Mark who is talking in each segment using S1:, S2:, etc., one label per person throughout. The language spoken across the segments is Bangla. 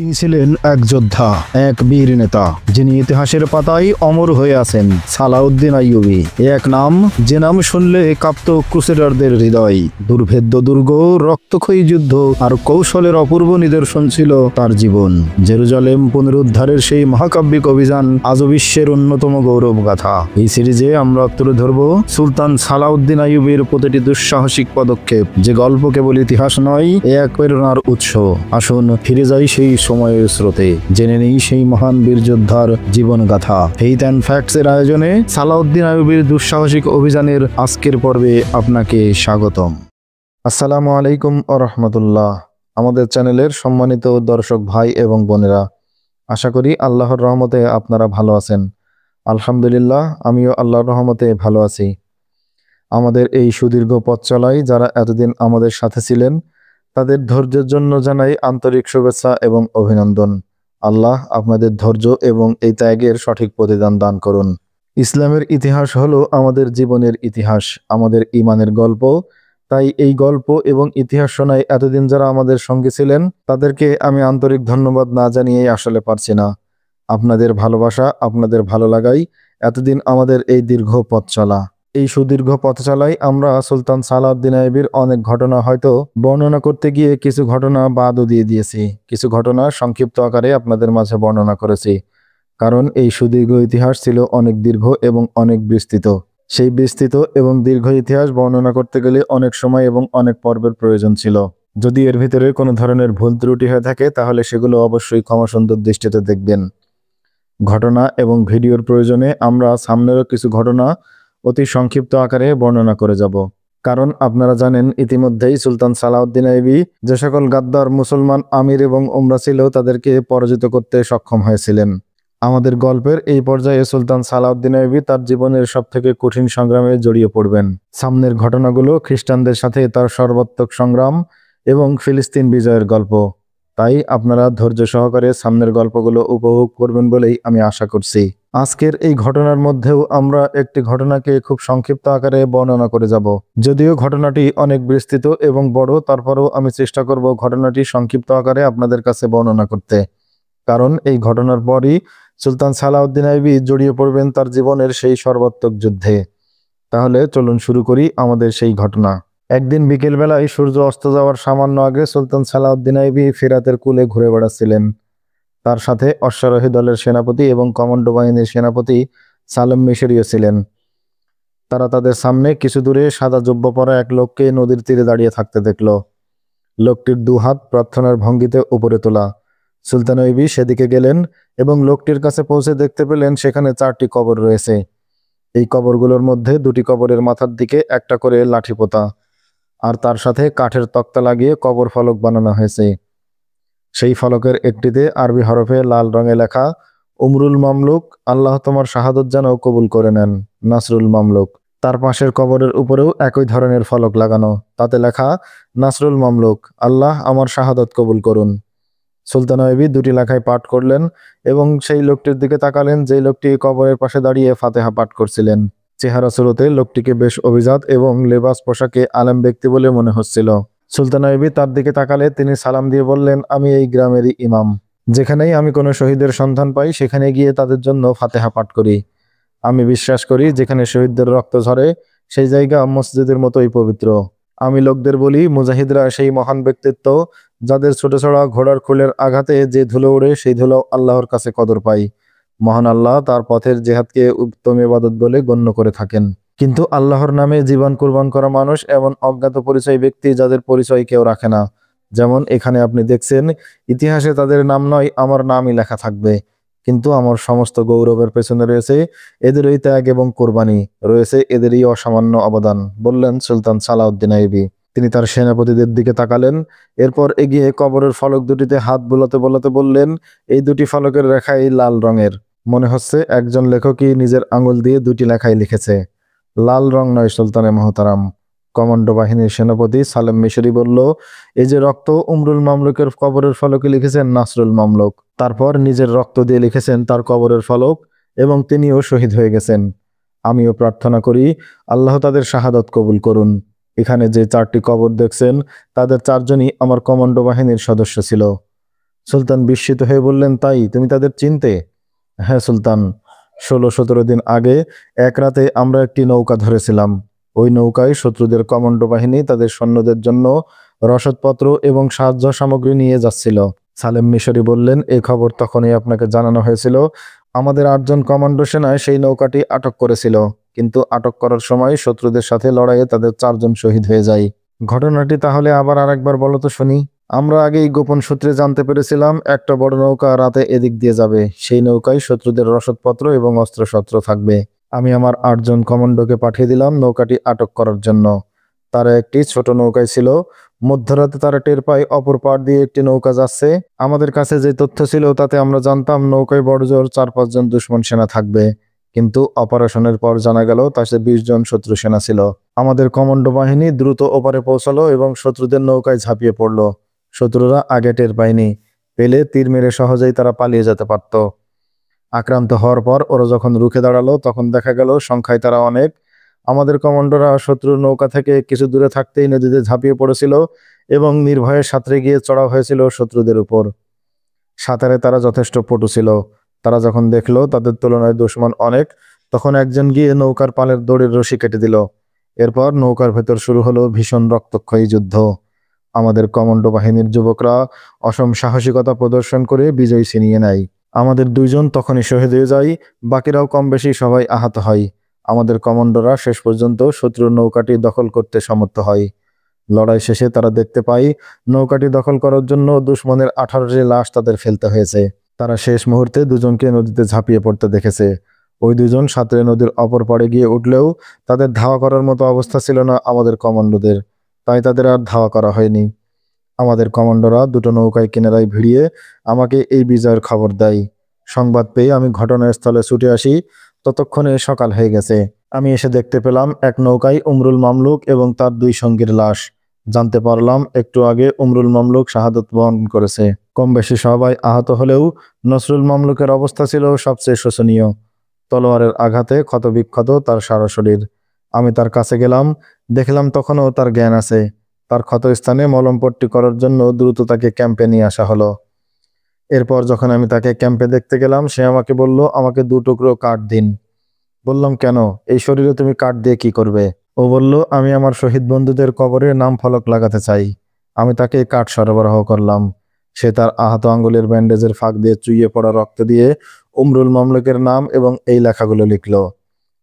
S1: তিনি ছিলেন এক যোদ্ধা, এক বীর নেতা, যিনি ইতিহাসের পাতায় অমর হয়ে আছেন। সালাউদ্দিন আইয়ুবী এক নাম, যে নাম শুনলে কাঁপত ক্রুসেডারদের হৃদয়। দুর্ভেদ্য দুর্গ, রক্তক্ষয়ী যুদ্ধ আর কৌশলের অপূর্ব নিদর্শন ছিল তার জীবন। জেরুজালেম পুনরুদ্ধারের সেই মহাকাব্যিক অভিযান আজও বিশ্বের অন্যতম গৌরব গাথা। এই সিরিজে আমরা তুলে ধরব সুলতান সালাউদ্দিন আইয়ুবীর প্রতিটি দুঃসাহসিক পদক্ষেপ, যে গল্প কেবল ইতিহাস নয়, এক প্রেরণার উৎস। আসুন ফিরে যাই সেই সময়ের স্রোতে, জেনে নেই সেই মহান বীর যোদ্ধার জীবন গাথা। ফেইথ অ্যান্ড ফ্যাক্টস এর আয়োজনে সালাউদ্দিন আইয়ুবীর দুঃসাহসিক অভিযানের আজকের পর্বে আপনাকে স্বাগতম। আসসালামু আলাইকুম ওয়া রাহমাতুল্লাহ। আমাদের চ্যানেলের সম্মানিত দর্শক ভাই এবং বোনেরা, আশা করি আল্লাহর রহমতে আপনারা ভালো আছেন। আলহামদুলিল্লাহ, আমিও আল্লাহর রহমতে ভালো আছি। আমাদের এই সুদীর্ঘ পথ চলায় যারা এতদিন আমাদের সাথে ছিলেন, তাদের ধৈর্যের জন্য জানাই আন্তরিক শুভেচ্ছা এবং অভিনন্দন। আল্লাহ আপনাদের ধৈর্য এবং এই ত্যাগের সঠিক প্রতিদান দান করুন। ইসলামের ইতিহাস হলো আমাদের জীবনের ইতিহাস, আমাদের ঈমানের গল্প। তাই এই গল্প এবং ইতিহাস শোনায় এতদিন যারা আমাদের সঙ্গে ছিলেন, তাদেরকে আমি আন্তরিক ধন্যবাদ না জানিয়েই আসলে পারছি না। আপনাদের ভালোবাসা, আপনাদের ভালো লাগাই এতদিন আমাদের এই দীর্ঘ পথ চলা। এই সুদীর্ঘ পথ চলায় আমরা সুলতান সালাউদ্দিন আইয়ুবীর অনেক ঘটনা হয়তো বর্ণনা করতে গিয়ে কিছু ঘটনা বাদও দিয়ে দিয়েছি, কিছু ঘটনা সংক্ষিপ্ত আকারে আপনাদের মাঝে বর্ণনা করেছি। কারণ এই সুদীর্ঘ ইতিহাস ছিল অনেক দীর্ঘ এবং অনেক বিস্তৃত। সেই বিস্তৃত এবং দীর্ঘ ইতিহাস বর্ণনা করতে গেলে অনেক সময় এবং অনেক পর্বের প্রয়োজন ছিল। যদি এর ভিতরে কোনো ধরনের ভুল ত্রুটি হয়ে থাকে, তাহলে সেগুলো অবশ্যই ক্ষমাসুন্দর দৃষ্টিতে দেখবেন। ঘটনা এবং ভিডিওর প্রয়োজনে আমরা সামনেরও কিছু ঘটনা অতি সংক্ষিপ্ত আকারে বর্ণনা করে যাব। কারণ আপনারা জানেন, ইতিমধ্যেই সুলতান সালাউদ্দিন আইয়ুবী যে সকল গাদ্দার মুসলমান আমির এবং উমরা ছিল, তাদেরকে পরাজিত করতে সক্ষম হয়েছিলেন। আমাদের গল্পের এই পর্যায়ে সুলতান সালাউদ্দিন আইয়ুবী তার জীবনের সবথেকে কঠিন সংগ্রামে জড়িয়ে পড়বেন। সামনের ঘটনাগুলো খ্রিস্টানদের সাথে তার সর্বাত্মক সংগ্রাম এবং ফিলিস্তিন বিজয়ের গল্প। তাই আপনারা ধৈর্য সহকারে সামনের গল্পগুলো উপভোগ করবেন বলেই আমি আশা করছি। আজকের এই ঘটনার মধ্যেও আমরা একটি ঘটনাকে খুব সংক্ষিপ্ত আকারে বর্ণনা করে যাব। যদিও ঘটনাটি অনেক বিস্তৃত এবং বড়, তারপরেও আমি চেষ্টা করব ঘটনাটি সংক্ষিপ্ত আকারে আপনাদের কাছে বর্ণনা করতে। কারণ এই ঘটনার পরই সুলতান সালাউদ্দিন আইয়ুবী জড়িয়ে পড়বেন তার জীবনের সেই সর্বাত্মক যুদ্ধে। তাহলে চলুন শুরু করি আমাদের সেই ঘটনা। একদিন বিকেলবেলায় সূর্য অস্ত যাওয়ার সামান্য আগে সুলতান সালাউদ্দিন আইয়ুবী ফিরাতের কূলে ঘুরে বেড়াচ্ছিলেন। তার সাথে অশ্বারোহী দলের সেনাপতি এবং কমান্ডো বাহিনীর সেনাপতি সালেম মিশরীয় ছিলেন। তারা তাদের সামনে কিছু দূরে সাদা জুব্বা পরা এক লোককে নদীর তীরে দাঁড়িয়ে থাকতে দেখল। লোকটির দুহাত প্রার্থনার ভঙ্গিতে উপরে তোলা। সুলতান আইয়ুবী সেদিকে গেলেন এবং লোকটির কাছে পৌঁছে দেখতে পেলেন সেখানে 4টি কবর রয়েছে। এই কবরগুলোর মধ্যে 2টি কবরের মাথার দিকে একটা করে লাঠি পোতা, আর তার সাথে কাঠের তক্তা লাগিয়ে কবর ফলক বানানো হয়েছে। সেই ফলকের একটিতে আরবি হরফে লাল রঙে লেখা, উমরুল মামলুক, আল্লাহ তোমার শাহাদত যেন কবুল করে নেন, নাসরুল মামলুক। তার পাশের কবরের উপরেও একই ধরনের ফলক লাগানো, তাতে লেখা, নাসরুল মামলুক, আল্লাহ আমার শাহাদত কবুল করুন। সুলতান আইয়ুবী 2টি লেখায় পাঠ করলেন এবং সেই লোকটির দিকে তাকালেন, যেই লোকটি কবরের পাশে দাঁড়িয়ে ফাতেহা পাঠ করছিলেন। চেহারা সুরতে লোকটিকে বেশ অভিজাত এবং লেবাস পোশাকে আলেম ব্যক্তি বলে মনে হচ্ছিল। সুলতান আইয়ুবী তার দিকে তাকালে তিনি সালাম দিয়ে বললেন, আমি এই গ্রামেরই ইমাম। যেখানেই আমি কোনো শহীদের সন্ধান পাই, সেখানে গিয়ে তাদের জন্য ফাতেহা পাঠ করি। আমি বিশ্বাস করি, যেখানে শহীদদের রক্ত ঝরে সেই জায়গা মসজিদের মতোই পবিত্র। আমি লোকদের বলি, মুজাহিদরা সেই মহান ব্যক্তিত্ব, যাদের ছোট ছড়া ঘোড়ার খুলের আঘাতে যে ধুলো ওড়ে, সেই ধুলো আল্লাহর কাছে কদর পাই। মহান আল্লাহ তার পথের জেহাদকে উত্তম ইবাদত বলে গণ্য করে থাকেন। কিন্তু আল্লাহর নামে জীবন কুরবান করা মানুষ এমন অজ্ঞাত পরিচয় ব্যক্তি, যাদের পরিচয় কেউ রাখে না। যেমন এখানে আপনি দেখছেন, ইতিহাসে তাদের নাম নয়, আমার নামই লেখা থাকবে। কিন্তু আমার সমস্ত গৌরবের পেছনে রয়েছে এদেরই ত্যাগ এবং কোরবানি, রয়েছে এদেরই অসামান্য অবদান, বললেন সুলতান সালাউদ্দিন আইয়ুবী। তিনি তার সেনাপতিদের দিকে তাকালেন, এরপর এগিয়ে কবরের ফলক 2টিতে হাত বোলাতে বোলাতে বললেন, এই 2টি ফলকের রেখাই লাল রঙের। মনে হচ্ছে একজন লেখকই নিজের আঙুল দিয়ে 2টি লেখাই লিখেছে। লাল রং নয় সুলতানে মহতারাম। কমান্ডো বাহিনীর সেনাপতি সালেম মিশরী বলল, এই যে রক্ত, উমরুল মামলুকের কবরের ফলকে লিখেছেন নাসরুল মামলুক। তারপর নিজের রক্ত দিয়ে লিখেছেন তার কবরের ফলক, এবং তিনিও শহীদ হয়ে গেছেন। আমিও প্রার্থনা করি, আল্লাহ তাদের শাহাদত কবুল করুন। এখানে যে 4টি কবর দেখছেন, তাদের 4জনই আমার কমান্ডো বাহিনীর সদস্য ছিল। সুলতান বিস্মিত হয়ে বললেন, তাই তুমি তাদের চিনতে? হ্যাঁ সুলতান, 16-17 দিন আগে এক রাতে আমরা একটি নৌকা ধরেছিলাম। ওই নৌকায় শত্রুদের কমান্ডো বাহিনী তাদের সৈন্যদের জন্য রসদপত্র এবং সাহায্য সামগ্রী নিয়ে যাচ্ছিল। সালেম মিশরি বললেন, এই খবর তখনই আপনাকে জানানো হয়েছিল। আমাদের 8 জন কমান্ডো সেনায় সেই নৌকাটি আটক করেছিল, কিন্তু আটক করার সময় শত্রুদের সাথে লড়াইয়ে তাদের 4 জন শহীদ হয়ে যায়। ঘটনাটি তাহলে আবার আরেকবার বলো তো শুনি। আমরা আগেই গোপন সূত্রে জানতে পেরেছিলাম একটা বড় নৌকা রাতে এদিক দিয়ে যাবে। সেই নৌকায় শত্রুদের রসদপত্র এবং অস্ত্রশস্ত্র থাকবে। আমি আমার 8 জন কমান্ডোকে পাঠিয়ে দিলাম নৌকাটি আটক করার জন্য। তারা একটি ছোট নৌকায় ছিল। মধ্যরাতে তারা টের পায় অপর পাড় দিয়ে একটি নৌকা যাচ্ছে। আমাদের কাছে যে তথ্য ছিল তাতে আমরা জানতাম নৌকায় বড়জোর 4-5 জন দুশমন সেনা থাকবে, কিন্তু অপারেশনের পর জানা গেল তাতে 20 জন শত্রু সেনা ছিল। আমাদের কমান্ডো বাহিনী দ্রুত ওপারে পৌঁছালো এবং শত্রুদের নৌকায় ঝাঁপিয়ে পড়ল। শত্রুরা আগে টের পায়নি, পেলে তীর মেরে সহজেই তারা পালিয়ে যেতে পারত। আক্রান্ত হওয়ার পর ওরা যখন রুখে দাঁড়ালো তখন দেখা গেল সংখ্যায় তারা অনেক। আমাদের কমান্ডোরা শত্রুর নৌকা থেকে কিছু দূরে থাকতেই নদীতে ঝাঁপিয়ে পড়েছিল এবং নির্ভয়ে সাঁতরে গিয়ে চড়াও হয়েছিল শত্রুদের উপর। সাঁতারে তারা যথেষ্ট পটু ছিল। তারা যখন দেখলো তাদের তুলনায় দুশমন অনেক, তখন একজন গিয়ে নৌকার পালের দড়ির রশি কেটে দিল। এরপর নৌকার ভেতর শুরু হলো ভীষণ রক্তক্ষয়ী যুদ্ধ। আমাদের কমান্ডো বাহিনীর যুবকরা অসম সাহসিকতা প্রদর্শন করে বিজয় ছিনিয়ে নেয়। আমাদের 2 জন তখনই শহীদ হয়ে যায়, বাকিরাও কম বেশি সবাই আহত হয়। আমাদের কমান্ডোরা শেষ পর্যন্ত শত্রুর নৌকাটি দখল করতে সমর্থ হয়। লড়াই শেষে তারা দেখতে পায় নৌকাটি দখল করার জন্য দুশমনের 18টি লাশ তাদের ফেলতে হয়েছে। তারা শেষ মুহূর্তে 2 জনকে নদীতে ঝাঁপিয়ে পড়তে দেখেছে। ওই 2 জন সাঁতরে নদীর অপর পাড়ে গিয়ে উঠলেও তাদের ধাওয়া করার মতো অবস্থা ছিল না আমাদের কমান্ডোদের, তাই তাদের আর ধাওয়া করা হয়নি। আমাদের কমান্ডোরা 2টো নৌকায় কিনারায় ভিড়িয়ে আমাকে এই বিজয়ের খবর দেয়। সংবাদ পেয়ে আমি ঘটনাস্থলে ছুটে আসি। ততক্ষণে সকাল হয়ে গেছে। আমি এসে দেখতে পেলাম এক নৌকায় উমরুল মামলুক এবং তার 2 সঙ্গীর লাশ। জানতে পারলাম একটু আগে উমরুল মামলুক শাহাদত বরণ করেছে। কম বেশি সবাই আহত হলেও নসরুল মামলুকের অবস্থা ছিল সবচেয়ে শোচনীয়। তলোয়ারের আঘাতে ক্ষতবিক্ষত তার সারা শরীর। আমি তার কাছে গেলাম, দেখলাম তখনও তার জ্ঞান আছে। তার ক্ষতস্থানে মলমপট্টি করার জন্য দ্রুত তাকে ক্যাম্পে নিয়ে আসা হলো। এরপর যখন আমি তাকে ক্যাম্পে দেখতে গেলাম, সে আমাকে বলল, আমাকে 2 টুকরো কাঠ দিন। বললাম, কেন? এই শরীরে তুমি কাঠ দিয়ে কি করবে? ও বলল, আমি আমার শহীদ বন্ধুদের কবরে নাম ফলক লাগাতে চাই। আমি তাকে কাঠ সরবরাহ করলাম। সে তার আহত আঙ্গুলের ব্যান্ডেজের ফাঁক দিয়ে চুইয়ে পড়া রক্ত দিয়ে উমরুল মামলুকের নাম এবং এই লেখাগুলো লিখল।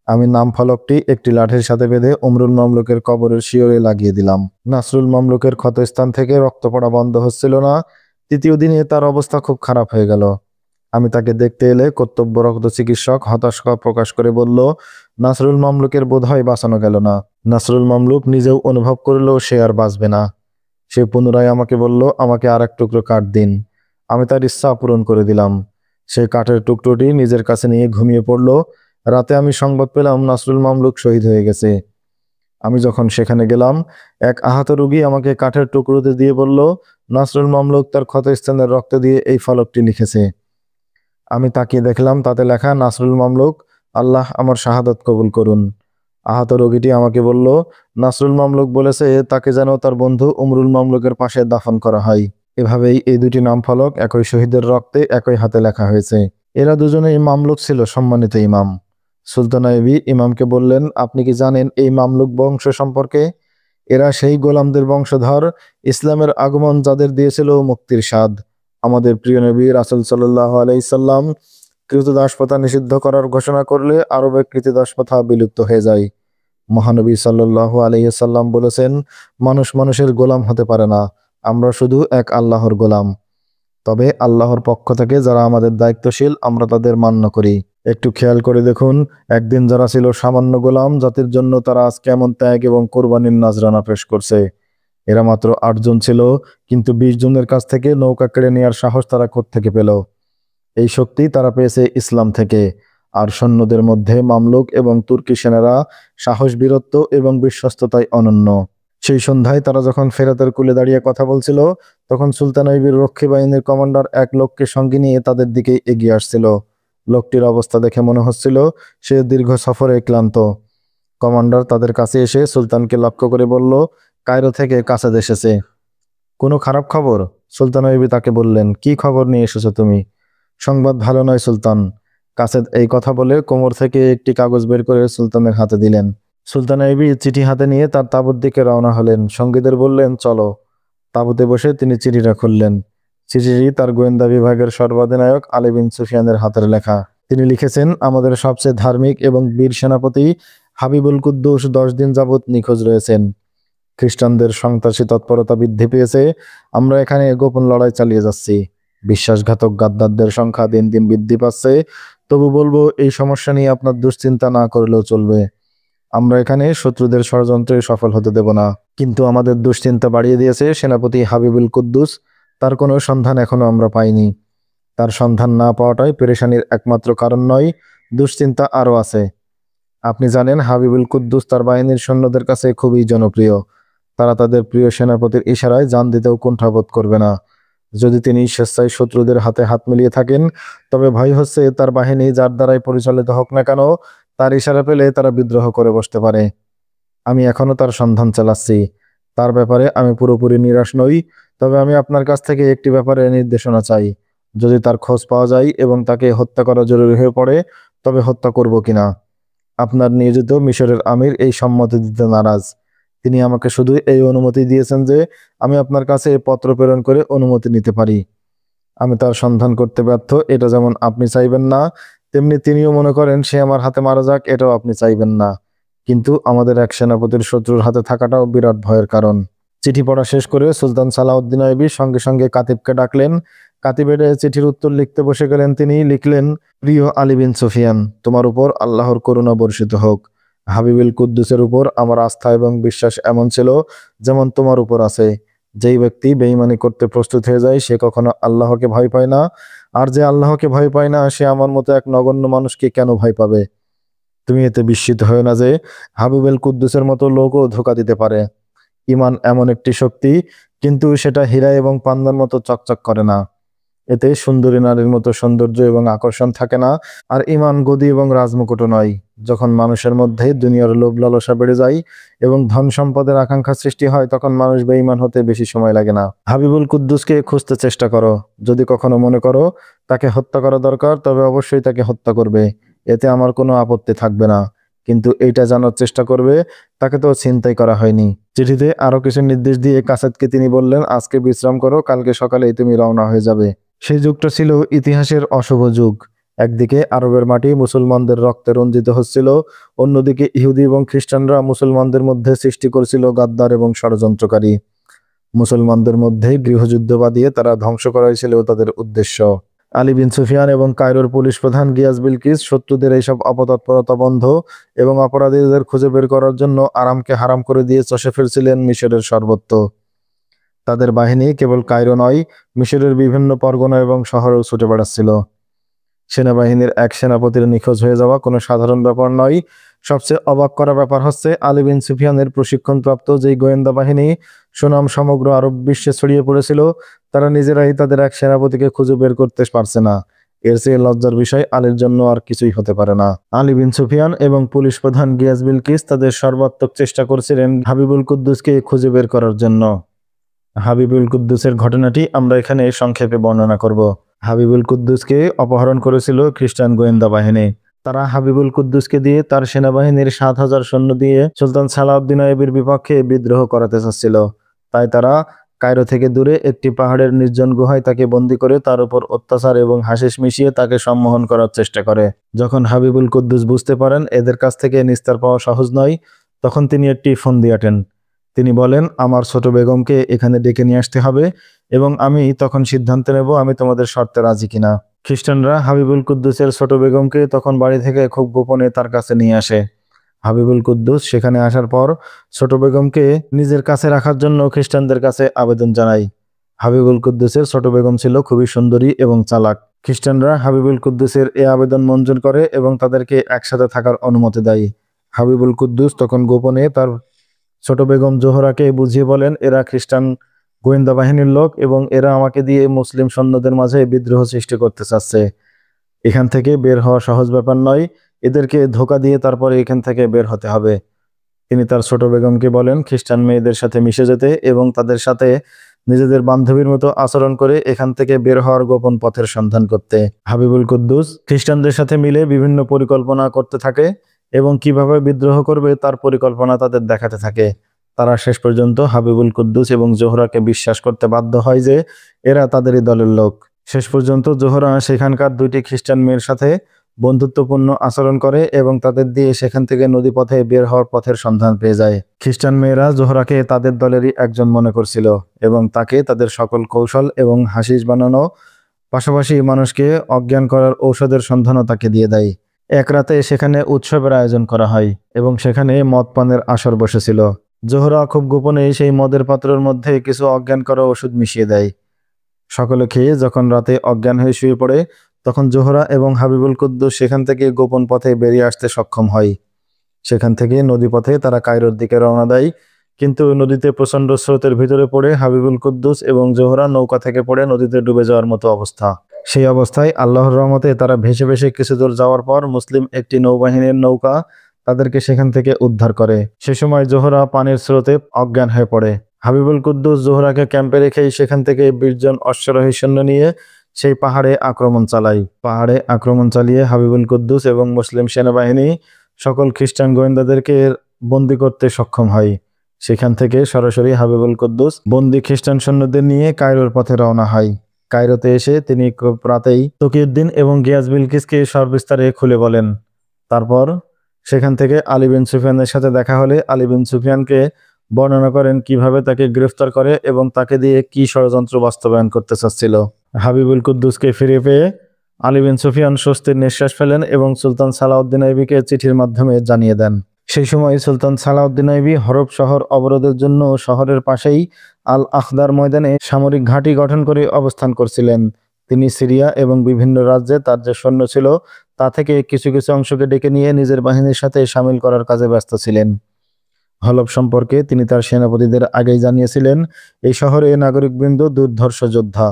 S1: আমি নাম ফলকটি একটি লাঠির সাথে বেঁধে উমরুল মামলুকের কবরের শিয়রে লাগিয়ে দিলাম। নাসরুল মামলুকের ক্ষতস্থান থেকে রক্ত পড়া বন্ধ হচ্ছিল না। 3য় দিনে তার অবস্থা খুব খারাপ হয়ে গেল। আমি তাকে দেখতে এলে কর্তব্যরত চিকিৎসক হতাশ প্রকাশ করে বলল, নাসরুল মামলুকের বোধহয় বাঁচানো গেল না। নাসরুল মামলুক নিজেও অনুভব করলো সে আর বাঁচবে না। সে পুনরায় আমাকে বলল, আমাকে আর 1 টুকরো কাঠ দিন। আমি তার ইচ্ছা পূরণ করে দিলাম। সে কাঠের টুকরোটি নিজের কাছে নিয়ে ঘুমিয়ে পড়ল। রাতে আমি সংবাদ পেলাম নাসরুল মামলুক শহীদ হয়ে গেছে। আমি যখন সেখানে গেলাম, এক আহত রোগী আমাকে কাঠের টুকরোতে দিয়ে বলল, নাসরুল মামলুক তার ক্ষতস্থানের রক্ত দিয়ে এই ফলকটি লিখেছে। আমি তাকিয়ে দেখলাম তাতে লেখা, নাসরুল মামলুক, আল্লাহ আমার শাহাদাত কবুল করুন। আহত রোগীটি আমাকে বলল, নাসরুল মামলুক বলেছে তাকে যেন তার বন্ধু উমরুল মামলুকের পাশে দাফন করা হয়। এভাবেই এই 2টি নাম ফলক একই শহীদের রক্তে একই হাতে লেখা হয়েছে। এরা দুজনেই মামলুক ছিল সম্মানিত ইমাম। সুলতান আইবি ইমামকে বললেন, আপনি কি জানেন এই মামলুক বংশ সম্পর্কে? এরা সেই গোলামদের বংশধর, ইসলামের আগমন যাদের দিয়েছিল মুক্তির স্বাদ। আমাদের প্রিয় নবী রাসূল সাল্লাল্লাহু আলাইহি সাল্লাম কৃতদাসপ্রথা নিষিদ্ধ করার ঘোষণা করলে আরবে কৃতদাসপ্রথা বিলুপ্ত হয়ে যায়। মহানবী সাল্লাল্লাহু আলাইহি সাল্লাম বলেছেন, মানুষ মানুষের গোলাম হতে পারে না, আমরা শুধু এক আল্লাহর গোলাম। তবে আল্লাহর পক্ষ থেকে যারা আমাদের দায়িত্বশীল আমরা তাদের মান্য করি। একটু খেয়াল করে দেখুন, একদিন যারা ছিল সামান্য গোলাম, জাতির জন্য তারা আজ কেমন ত্যাগ এবং কোরবানির নাজরানা পেশ করছে। এরা মাত্র 8 জন ছিল, কিন্তু 20 জনের কাছ থেকে নৌকা কেড়ে নেওয়ার সাহস তারা কোত্থেকে পেল? এই শক্তি তারা পেয়েছে ইসলাম থেকে। আর সৈন্যদের মধ্যে মামলুক এবং তুর্কি সেনারা সাহস, বীরত্ব এবং বিশ্বস্ততায় অনন্য। সেই সন্ধ্যায় তারা যখন ফেরাতের কূলে দাঁড়িয়ে কথা বলছিল, তখন সুলতান আইবির রক্ষী বাহিনীর কমান্ডার এক লোককে সঙ্গে নিয়ে তাদের দিকে এগিয়ে আসছিল। লোকটির অবস্থা দেখে মনে হচ্ছিল সে দীর্ঘ সফরে ক্লান্ত। কমান্ডার তাদের কাছে এসে সুলতানকে লক্ষ্য করে বলল, কায়রো থেকে কাসাদ এসেছে। কোনো খারাপ খবর? সুলতান আইয়ুবী তাকে বললেন, কি খবর নিয়ে এসেছো তুমি? সংবাদ ভালো নয় সুলতান। কাসেদ এই কথা বলে কোমর থেকে একটি কাগজ বের করে সুলতানের হাতে দিলেন। সুলতান আইয়ুবী চিঠি হাতে নিয়ে তার তাঁবুর দিকে রওনা হলেন। সঙ্গীদের বললেন, চলো। তাঁবুতে বসে তিনি চিঠিটা খুললেন। চিঠিটি তার গোয়েন্দা বিভাগের সর্বাধিনায়ক আলী বিন সুফিয়ানের হাতের লেখা। তিনি লিখেছেন, আমাদের সবচেয়ে ধার্মিক এবং বীর সেনাপতি হাবিবুল কুদ্দুস 10 দিন যাবৎ নিখোঁজ রয়েছেন। খ্রিস্টানদের সন্ত্রাসী তৎপরতা বৃদ্ধি পেয়েছে। আমরা এখানে গোপন লড়াই চালিয়ে যাচ্ছি। বিশ্বাসঘাতক গাদ্দারদের সংখ্যা দিন দিন বৃদ্ধি পাচ্ছে। তবু বলবো, এই সমস্যা নিয়ে আপনার দুশ্চিন্তা না করলেও চলবে। আমরা এখানে শত্রুদের ষড়যন্ত্রে সফল হতে দেব না। কিন্তু আমাদের দুশ্চিন্তা বাড়িয়ে দিয়েছে সেনাপতি হাবিবুল কুদ্দুস। তার কোনো সন্ধান এখনো আমরা পাইনি। তার সন্ধান না পাওয়াটাই পেরেশানির একমাত্র কারণ নয়, দুশ্চিন্তা আরও আছে। আপনি জানেন, হাবিবুল কুদ্দুস তার বাহিনীর সৈন্যদের কাছে খুবই জনপ্রিয়। তারা তাদের প্রিয় সেনাপতির ইশারায় জান দিতেও কুণ্ঠাবোধ করবে না। যদি তিনি স্বেচ্ছায় শত্রুদের হাতে হাত মিলিয়ে থাকেন, তবে ভয় হচ্ছে তার বাহিনী যার দ্বারাই পরিচালিত হোক না কেন, তার ইশারা পেলে তারা বিদ্রোহ করে বসতে পারে। আমি এখনো তার সন্ধান চালাচ্ছি। তার ব্যাপারে আমি পুরোপুরি নিরাশ নই। তবে আমি আপনার কাছ থেকে একটি ব্যাপারে নির্দেশনা চাই। যদি তার খোঁজ পাওয়া যায় এবং তাকে হত্যা করা জরুরি হয়ে পড়ে, তবে হত্যা করব কিনা। আপনার নিয়োজিত মিশরের আমির এই সম্মতি দিতে নারাজ। তিনি আমাকে শুধু এই অনুমতি দিয়েছেন যে আমি আপনার কাছে পত্র প্রেরণ করে অনুমতি নিতে পারি। আমি তার সন্ধান করতে ব্যর্থ, এটা যেমন আপনি চাইবেন না, তেমনি তিনিও মনে করেন সে আমার হাতে মারা যাক, এটাও আপনি চাইবেন না। কিন্তু আমাদের এক সেনাপতির শত্রুর হাতে থাকাটাও বিরাট ভয়ের কারণ। চিঠি পড়া শেষ করে সুলতান সালাউদ্দিন আইয়ুবী সঙ্গে সঙ্গে কাতিবকে ডাকলেন। কাতিব এসে চিঠির উত্তর লিখতে বসে গেলেন। তিনি লিখলেন, প্রিয় আলী বিন সুফিয়ান, তোমার উপর আল্লাহর করুণা বর্ষিত হোক। হাবিবুল কুদ্দুসের উপর আমার আস্থা এবং বিশ্বাস এমন ছিল যেমন তোমার উপর আছে। যেই ব্যক্তি বেঈমানি করতে প্রস্তুত হয়ে যায় সে কখনো আল্লাহকে ভয় পায় না, আর যে আল্লাহকে ভয় পায় না সে আমার মতো এক নগণ্য মানুষকে কেন ভয় পাবে? তুমি এতে বিস্মিত হও না যে হাবিবুল কুদ্দুসের মতো লোকও ধোঁকা দিতে পারে। ঈমান এমন একটি শক্তি, কিন্তু সেটা হীরা এবং পান্নার মতো চকচক করে না। এতে সুন্দরী নারীর মতো সৌন্দর্য এবং আকর্ষণ থাকে না। আর ঈমান গদি এবং রাজমুকুটও নয়। যখন মানুষের মধ্যে দুনিয়ার লোভ লালসা বেড়ে যায় এবং ধন সম্পদের আকাঙ্ক্ষা সৃষ্টি হয়, তখন মানুষ বেঈমান হতে বেশি সময় লাগে না। হাবিবুল কুদ্দুসকে খুঁজতে চেষ্টা করো। যদি কখনো মনে করো তাকে হত্যা করা দরকার, তবে অবশ্যই তাকে হত্যা করবে। এতে আমার কোনো আপত্তি থাকবে না। কিন্তু এইটা জানার চেষ্টা করবে তাকে তো ছিনতাই করা হয়নি। চিঠিতে আরো কিছু নির্দেশ দিয়ে কাসেদকে তিনি বললেন, আজকে বিশ্রাম করো, কালকে সকালেই তুমি রওনা হয়ে যাবে। সেই যুগটা ছিল ইতিহাসের অশুভ যুগ। একদিকে আরবের মাটি মুসলমানদের রক্তে রঞ্জিত হচ্ছিল, অন্যদিকে ইহুদি এবং খ্রিস্টানরা মুসলমানদের মধ্যে সৃষ্টি করেছিল গাদ্দার এবং ষড়যন্ত্রকারী। মুসলমানদের মধ্যে গৃহযুদ্ধ বাঁধিয়ে তারা ধ্বংস করাই ছিল তাদের উদ্দেশ্য। আলী বিন সুফিয়ান এবং কায়রোর পুলিশ প্রধান গিয়াস বিলকিস শত্রুদের এইসব অপতৎপরতা বন্ধ এবং অপরাধীদের খুঁজে বের করার জন্য আরামকে হারাম করে দিয়ে চষে ফিরছিলেন মিশরের সর্বত্র। তাদের বাহিনী কেবল কায়রো নয়, মিশরের বিভিন্ন পরগনা এবং শহরেও ছুটে বেড়াচ্ছিল। সেনাবাহিনীর এক সেনাপতির নিখোঁজ হয়ে যাওয়া কোনো সাধারণ ব্যাপার নয়। সবচেয়ে অবাক করা ব্যাপার হচ্ছে, আলী বিন সুফিয়ানের প্রশিক্ষণপ্রাপ্ত যেই গোয়েন্দা বাহিনী সুনাম সমগ্র আরব বিশ্বে ছড়িয়ে পড়েছিল, তারা নিজেরাই তাদের এক সেনাপতিকে খুঁজে বের করতে পারছে না। এর চেয়ে লজ্জার বিষয় আলীর জন্য আর কিছুই হতে পারে না। আলী বিন সুফিয়ান এবং পুলিশ প্রধান গিয়াস বিলকিস তাদের সর্বাত্মক চেষ্টা করছিলেন হাবিবুল কুদ্দুসকে খুঁজে বের করার জন্য। হাবিবুল কুদ্দুসের ঘটনাটি আমরা এখানে সংক্ষেপে বর্ণনা করব। হাবিবুল কুদ্দুসকে অপহরণ করেছিল খ্রিস্টান গোয়েন্দা বাহিনী। তারা হাবিবুল কুদ্দুসকে দিয়ে তার সেনাবাহিনীর 7,000 সৈন্য দিয়ে সুলতান সালাউদ্দিন আইয়ুবীর বিপক্ষে বিদ্রোহ করাতে চাচ্ছিল। তাই তারা কায়রো থেকে দূরে একটি পাহাড়ের নির্জন গুহায় তাকে বন্দী করে তার উপর অত্যাচার এবং হাসিস মিশিয়ে তাকে সম্মোহন করার চেষ্টা করে। যখন হাবিবুল কুদ্দুস বুঝতে পারেন এদের কাছ থেকে নিস্তার পাওয়া সহজ নয়, তখন তিনি একটি ফন্দি আঁটেন। তিনি বলেন, আমার ছোট বেগমকে এখানে ডেকে নিয়ে আসতে হবে এবং আমি তখন সিদ্ধান্ত নেব আমি তোমাদের শর্তে রাজি কিনা। খ্রিস্টানরা হাবিবুল কুদ্দুসের ছোট বেগমকে তখন বাড়ি থেকে খুব গোপনে তার কাছে নিয়ে আসে। হাবিবুল কুদ্দুস সেখানে আসার পর ছোট বেগমকে নিজের কাছে রাখার জন্য খ্রিস্টানদের কাছে আবেদন জানায়। হাবিবুল কুদ্দুসের ছোট বেগম ছিল খুবই সুন্দরী এবং চালাক। খ্রিস্টানরা হাবিবুল কুদ্দুসের এই আবেদন মঞ্জুর করে এবং তাদেরকে একসাথে থাকার অনুমতি দেয়। হাবিবুল কুদ্দুস তখন গোপনে তার ছোট বেগম জোহরাকে বুঝিয়ে বলেন, এরা খ্রিস্টান গোয়েন্দা বাহিনীর লোক এবং এরা আমাকে দিয়ে মুসলিম সৈন্যদের মাঝে বিদ্রোহ সৃষ্টি করতে চাচ্ছে। এখান থেকে বের হওয়া সহজ ব্যাপার নয়, এদেরকে ধোঁকা দিয়ে তারপরে এখান থেকে বের হতে হবে। তিনি তার ছোট বেগমকে বলেন খ্রিস্টান মেয়েদের সাথে মিশে যেতে এবং তাদের সাথে নিজেদের বান্ধবীর মতো আচরণ করে এখান থেকে বের হওয়ার গোপন পথের সন্ধান করতে। হাবিবুল কুদ্দুস খ্রিস্টানদের সাথে মিলে বিভিন্ন পরিকল্পনা করতে থাকে এবং কিভাবে বিদ্রোহ করবে তার পরিকল্পনা তাদের দেখাতে থাকে। তারা শেষ পর্যন্ত হাবিবুল কুদ্দুস এবং জোহরাকে বিশ্বাস করতে বাধ্য হয় যে এরা তাদেরই দলের লোক। শেষ পর্যন্ত জোহরা সেখানকার 2টি খ্রিস্টান মেয়ের সাথে বন্ধুত্বপূর্ণ আচরণ করে এবং তাদের দিয়ে সেখান থেকে নদীপথে বের হওয়ার পথের সন্ধান পেয়ে যায়। খ্রিস্টান মেয়েরা জোহরাকে তাদের দলেরই একজন মনে করছিল এবং তাকে তাদের সকল কৌশল এবং হাসিস বানানো, পাশাপাশি মানুষকে অজ্ঞান করার ঔষধের সন্ধানও তাকে দিয়ে দেয়। এক রাতে সেখানে উৎসবের আয়োজন করা হয় এবং সেখানে মদ পানের আসর বসেছিল। জোহরা খুব গোপনে সেই মদের পাত্রের মধ্যে কিছু অজ্ঞান করা ওষুধ মিশিয়ে দেয়। সকলে খেয়ে যখন রাতে অজ্ঞান হয়ে শুয়ে পড়ে, তখন জোহরা এবং হাবিবুল কুদ্দুস সেখান থেকে গোপন পথে বেরিয়ে আসতে সক্ষম হয়। সেখান থেকে নদীপথে তারা কায়রোর দিকে রওনা দেয়, কিন্তু নদীতে প্রচণ্ড স্রোতের ভিতরে পড়ে হাবিবুল কুদ্দুস এবং জোহরা নৌকা থেকে পড়ে নদীতে ডুবে যাওয়ার মতো অবস্থা। সেই অবস্থায় আল্লাহর রহমতে তারা ভেসে ভেসে কিছু দূর যাওয়ার পর মুসলিম একটি নৌবাহিনীর নৌকা তাদেরকে সেখান থেকে উদ্ধার করে। সে সময় জোহরা পানির স্রোতে অজ্ঞান হয়ে পড়ে। হাবিবুল কুদ্দুস জোহরাকে ক্যাম্পে রেখেই সেখান থেকে 20 জন অশ্বারোহী সৈন্য নিয়ে সেই পাহাড়ে আক্রমণ চালায়। পাহাড়ে আক্রমণ চালিয়ে হাবিবুল কুদ্দুস এবং মুসলিম সেনাবাহিনী সকল খ্রিস্টান গোয়েন্দাদেরকে বন্দি করতে সক্ষম হয়। সেখান থেকে সরাসরি হাবিবুল কুদ্দুস বন্দি খ্রিস্টান সৈন্যদের নিয়ে কায়রোর পথে রওনা হয়। কায়রোতে এসে তিনি খুব রাতেই তকিউদ্দিন এবং গিয়াস বিলকিসকে সবিস্তারে খুলে বলেন। তারপর সেখান থেকে আলী বিন সুফিয়ানের সাথে দেখা হলে আলী বিন সুফিয়ানকে বর্ণনা করেন কিভাবে তাকে গ্রেফতার করে এবং তাকে দিয়ে কি ষড়যন্ত্র বাস্তবায়ন করতে চাচ্ছিল। হাবিবুল কুদ্দুসকে ফিরে পেয়ে আলী বিন সুফিয়ান স্বস্তির নিঃশ্বাস ফেলেন এবং সুলতান সালাউদ্দিন আইবিকে চিঠির মাধ্যমে জানিয়ে দেন। সেই সময় সুলতান সালাউদ্দিন আইবি হরব শহর অবরোধের জন্য শহরের পাশেই আল আখদার ময়দানে সামরিক ঘাঁটি গঠন করে অবস্থান করছিলেন। তিনি সিরিয়া এবং বিভিন্ন রাজ্যে তার যে সৈন্য ছিল তা থেকে কিছু কিছু অংশকে ডেকে নিয়ে নিজের বাহিনীর সাথে সামিল করার কাজে ব্যস্ত ছিলেন। হলব সম্পর্কে তিনি তার সেনাপতিদের আগেই জানিয়েছিলেন, এই শহরে নাগরিকবৃন্দ দুর্ধর্ষ যোদ্ধা,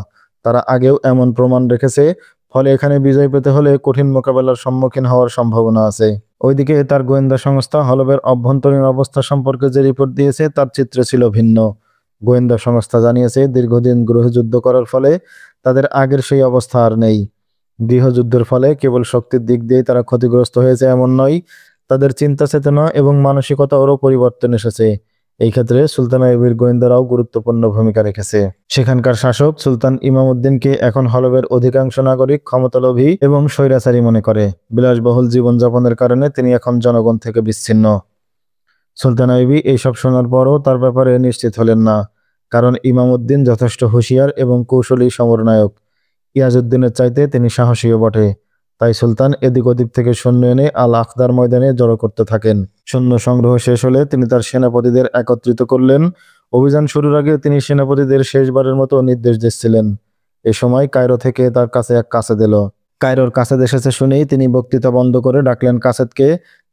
S1: তারা আগেও এমন প্রমাণ রেখেছে, ফলে এখানে বিজয় পেতে হলে কঠিন মোকাবেলার সম্মুখীন হওয়ার সম্ভাবনা আছে। ওইদিকে তার গোয়েন্দা সংস্থা হলবের অভ্যন্তরীণ অবস্থা সম্পর্কে যে রিপোর্ট দিয়েছে তার চিত্র ছিল ভিন্ন। গোয়েন্দা সংস্থা জানিয়েছে দীর্ঘদিন গৃহযুদ্ধ করার ফলে তাদের আগের সেই অবস্থা আর নেই। গৃহযুদ্ধের ফলে কেবল শক্তির দিক দিয়ে তারা ক্ষতিগ্রস্ত হয়েছে এমন নয়, তাদের চিন্তা চেতনা এবং মানসিকতারও পরিবর্তন এসেছে। এই ক্ষেত্রে সুলতান আইবির গোয়েন্দারাও গুরুত্বপূর্ণ ভূমিকা রেখেছে। সেখানকার শাসক সুলতান ইমামউদ্দিনকে এখন হলবের অধিকাংশ নাগরিক ক্ষমতালোভী এবং স্বৈরাচারী মনে করে। বিলাসবহুল জীবনযাপনের কারণে তিনি এখন জনগণ থেকে বিচ্ছিন্ন। সুলতান আইবি এইসব শোনার পরও তার ব্যাপারে নিশ্চিত হলেন না, কারণ ইমামউদ্দিন যথেষ্ট হুঁশিয়ার এবং কৌশলী সমরনায়ক। ইয়াজউদ্দিনের চাইতে তিনি সাহসীও বটে। তাই সুলতান এদিক ওদিক থেকে সৈন্য এনে আল আখদার ময়দানে জড়ো করতে থাকেন। সৈন্য সংগ্রহ শেষ হলে তিনি তার সেনাপতিদের একত্রিত করলেন। অভিযান শুরুর আগে তিনি সেনাপতিদের শেষবারের মতো নির্দেশ দিচ্ছিলেন। এ সময় কায়রো থেকে তার কাছে এক কাসেদ এলো। কায়রোর কাসেদ এসেছে শুনেই তিনি বক্তৃতা বন্ধ করে ডাকলেন কাসেদকে।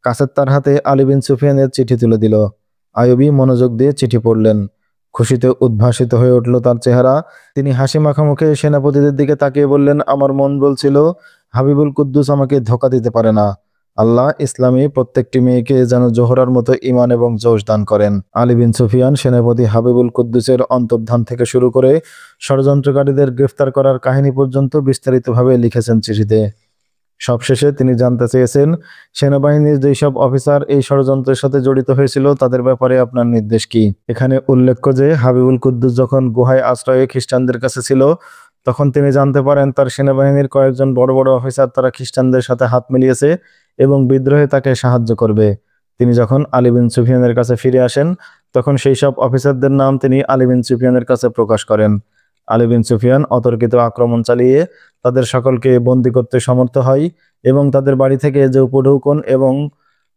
S1: কাসেদ তার হাতে আলী বিন সুফিয়ানের চিঠি তুলে দিল। আইয়ুবী মনোযোগ দিয়ে চিঠি পড়লেন। খুশিতে উদ্ভাসিত হয়ে উঠল তার চেহারা। তিনি হাসি মাখা মুখে সেনাপতিদের দিকে তাকিয়ে বললেন, আমার মন বলছিল হাবিবুল কুদ্দুস আমাকে ধোঁকা দিতে পারে না। আল্লাহ ইসলামী প্রত্যেকটি মেয়েকে যেন জোহরার মতো ঈমান এবং জোশ দান করেন। আলী বিন সুফিয়ান সেনাপতি হাবিবুল কুদ্দুসের অন্তর্ধান থেকে শুরু করে ষড়যন্ত্রকারীদের গ্রেফতার করার কাহিনী পর্যন্ত বিস্তারিতভাবে লিখেছেন চিঠিতে। সবশেষে তিনি জানতে চেয়েছেন, সেনাবাহিনীর যেসব অফিসার এই ষড়যন্ত্রের সাথে জড়িত হয়েছিল তাদের ব্যাপারে আপনার নির্দেশ কি? এখানে উল্লেখ্য যে হাবিবুল কুদ্দুস যখন গুহায় আশ্রয়ে খ্রিস্টানদের কাছে ছিল, তখন তিনি জানতে পারেন তার সেনাবাহিনীর কয়েকজন বড় বড় অফিসার তারা খ্রিস্টানদের সাথে হাত মিলিয়েছে এবং বিদ্রোহে তাকে সাহায্য করবে। তিনি যখন আলী বিন সুফিয়ানের কাছে ফিরে আসেন, তখন সেই সব অফিসারদের নাম তিনি আলী বিন সুফিয়ানের কাছে প্রকাশ করেন। আলী বিন সুফিয়ান অতর্কিত আক্রমণ চালিয়ে তাদের সকলকে বন্দী করতে সমর্থ হয় এবং তাদের বাড়ি থেকে যে উপঢৌকন এবং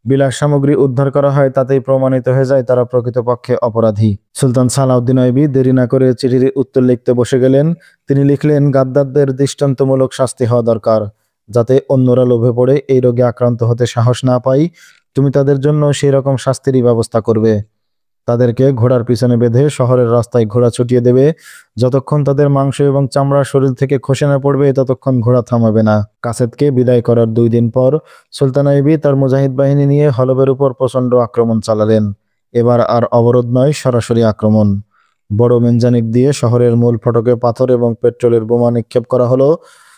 S1: বিলাস সামগ্রী উদ্ধার করা হয় তাতেই প্রমাণিত হয়ে যায় তারা প্রকৃতপক্ষে অপরাধী। সুলতান সালাউদ্দিন আইবি দেরি না করে চিঠির উত্তর লিখতে বসে গেলেন। তিনি লিখলেন, গাদ্দারদের দৃষ্টান্তমূলক শাস্তি হওয়া দরকার, যাতে অন্যরা লোভে পড়ে এই রোগে আক্রান্ত হতে সাহস না পায়। তুমি তাদের জন্য সেই রকম শাস্তিরই ব্যবস্থা করবে। তাদেরকে ঘোড়ার পিছনে বেঁধে শহরের রাস্তায় ঘোড়া ছুটিয়ে দেবে। যতক্ষণ তাদের মাংস এবং চামড়া শরীর থেকে খসে না পড়বে ততক্ষণ ঘোড়া থামাবে না। কাসেদকে বিদায় করার 2 দিন পর সুলতান আইবি তার মুজাহিদ বাহিনী নিয়ে হলবের উপর প্রচণ্ড আক্রমণ চালালেন। এবার আর অবরোধ নয়, সরাসরি আক্রমণ। বড় মেনজানিক দিয়ে শহরের মূল ফটকে পাথর এবং পেট্রোলের বোমা নিক্ষেপ করা হলো।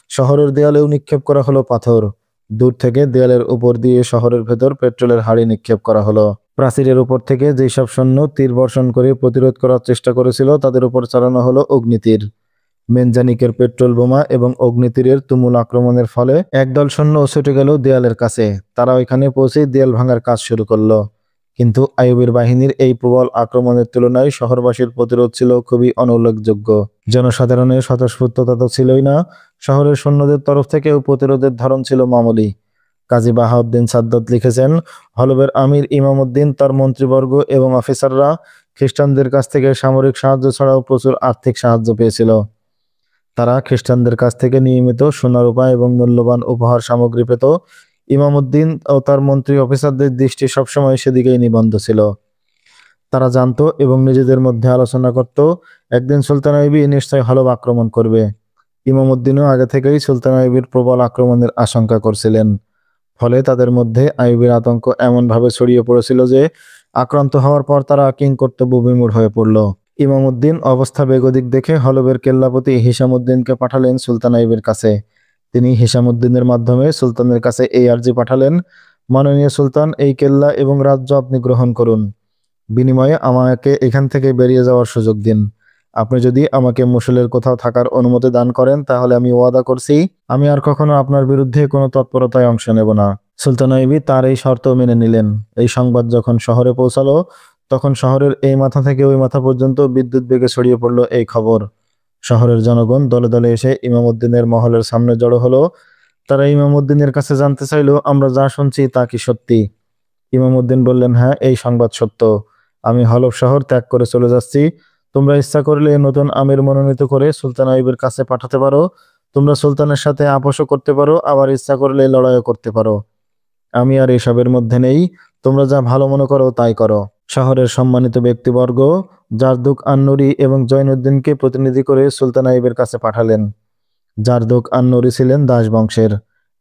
S1: শহরের দেয়ালেও নিক্ষেপ করা হলো পাথর। দূর থেকে দেয়ালের উপর দিয়ে শহরের ভেতর পেট্রোলের হাড়ি নিক্ষেপ করা হলো। প্রাচীরের উপর থেকে যেসব সৈন্য তীর বর্ষণ করে প্রতিরোধ করার চেষ্টা করেছিল তাদের উপর চালানো হলো অগ্নিতীর। মেনজানিকের পেট্রোল বোমা এবং অগ্নিতীরের তুমুল আক্রমণের ফলে একদল সৈন্য ছুটে গেল দেয়ালের কাছে। তারা ওইখানে পৌঁছেই দেয়াল ভাঙার কাজ শুরু করলো। কিন্তু আইয়ুবের বাহিনীর এই প্রবল আক্রমণের তুলনায় শহরবাসীর প্রতিরোধ ছিল খুবই অনুল্লেখযোগ্য। জনসাধারণের স্বতঃস্ফূর্ততা তো ছিলই না, শহরের সৈন্যদের তরফ থেকেও প্রতিরোধের ধরন ছিল মামুলি। কাজী বাহাউদ্দিন সাদ্দাত লিখেছেন, হলবের আমির ইমামউদ্দিন, তার মন্ত্রীবর্গ এবং অফিসাররা খ্রিস্টানদের কাছ থেকে সামরিক সাহায্য ছাড়াও প্রচুর আর্থিক সাহায্য পেয়েছিল। তারা খ্রিস্টানদের কাছ থেকে নিয়মিত সোনা রূপা এবং মূল্যবান উপহার সামগ্রী পেত। ইমামউদ্দিন ও তার মন্ত্রী অফিসারদের দৃষ্টি সবসময় সেদিকেই নিবদ্ধ ছিল। তারা জানতো এবং নিজেদের মধ্যে আলোচনা করত, একদিন সুলতান আইয়ুবী নিশ্চয় হলব আক্রমণ করবে। ইমামউদ্দিনও আগে থেকেই সুলতান আইয়ুবীর প্রবল আক্রমণের আশঙ্কা করছিলেন। ফলে তাদের মধ্যে আইয়ুবীর আতঙ্ক এমনভাবে ছড়িয়ে পড়েছিল যে আক্রান্ত হওয়ার পর তারা কিংকর্তব্য বিমূঢ় হয়ে পড়ল। ইমামউদ্দিন অবস্থা বেগতিক দেখে হলবের কেল্লাপতি হিশামউদ্দিনকে পাঠালেন সুলতান আইয়ুবের কাছে। তিনি হিশামউদ্দিনের মাধ্যমে সুলতানের কাছে এই আর্জি পাঠালেন, মাননীয় সুলতান, এই কেল্লা এবং রাজ্য আপনি গ্রহণ করুন। বিনিময়ে আমাকে এখান থেকে বেরিয়ে যাওয়ার সুযোগ দিন। আপনি যদি আমাকে মসুলের কোথাও থাকার অনুমতি দান করেন তাহলে আমি ওয়াদা করছি আমি আর কখনো আপনার বিরুদ্ধে কোনো তৎপরতায় অংশ নেব না। সুলতান আইয়ুবী তার এই শর্ত মেনে নিলেন। এই সংবাদ যখন শহরে পৌঁছালো তখন শহরের এই মাথা থেকে ওই মাথা পর্যন্ত বিদ্যুৎ বেগে ছড়িয়ে পড়ল এই খবর। শহরের জনগণ দলে দলে এসে ইমামউদ্দিনের মহলের সামনে জড়ো হলো। তারা ইমামউদ্দিনের কাছে জানতে চাইল, আমরা যা শুনছি তা কি সত্যি? ইমামউদ্দিন বললেন, হ্যাঁ, এই সংবাদ সত্য। আমি হলব শহর ত্যাগ করে চলে যাচ্ছি। তোমরা ইচ্ছা করলে নতুন আমির মনোনীত করে সুলতান আইয়ুবের কাছে পাঠাতে পারো। তোমরা সুলতানের সাথে আপোষও করতে পারো, আবার ইচ্ছা করলে লড়াইও করতে পারো। আমি আর এসবের মধ্যে নেই। তোমরা যা ভালো মনে করো তাই করো। শহরের সম্মানিত ব্যক্তিবর্গ জারদুক আন-নুরি এবং জৈনুদ্দিনকে প্রতিনিধি করে সুলতান আইয়ুবের কাছে পাঠালেন। জারদুক আন-নুরি ছিলেন দাস বংশের।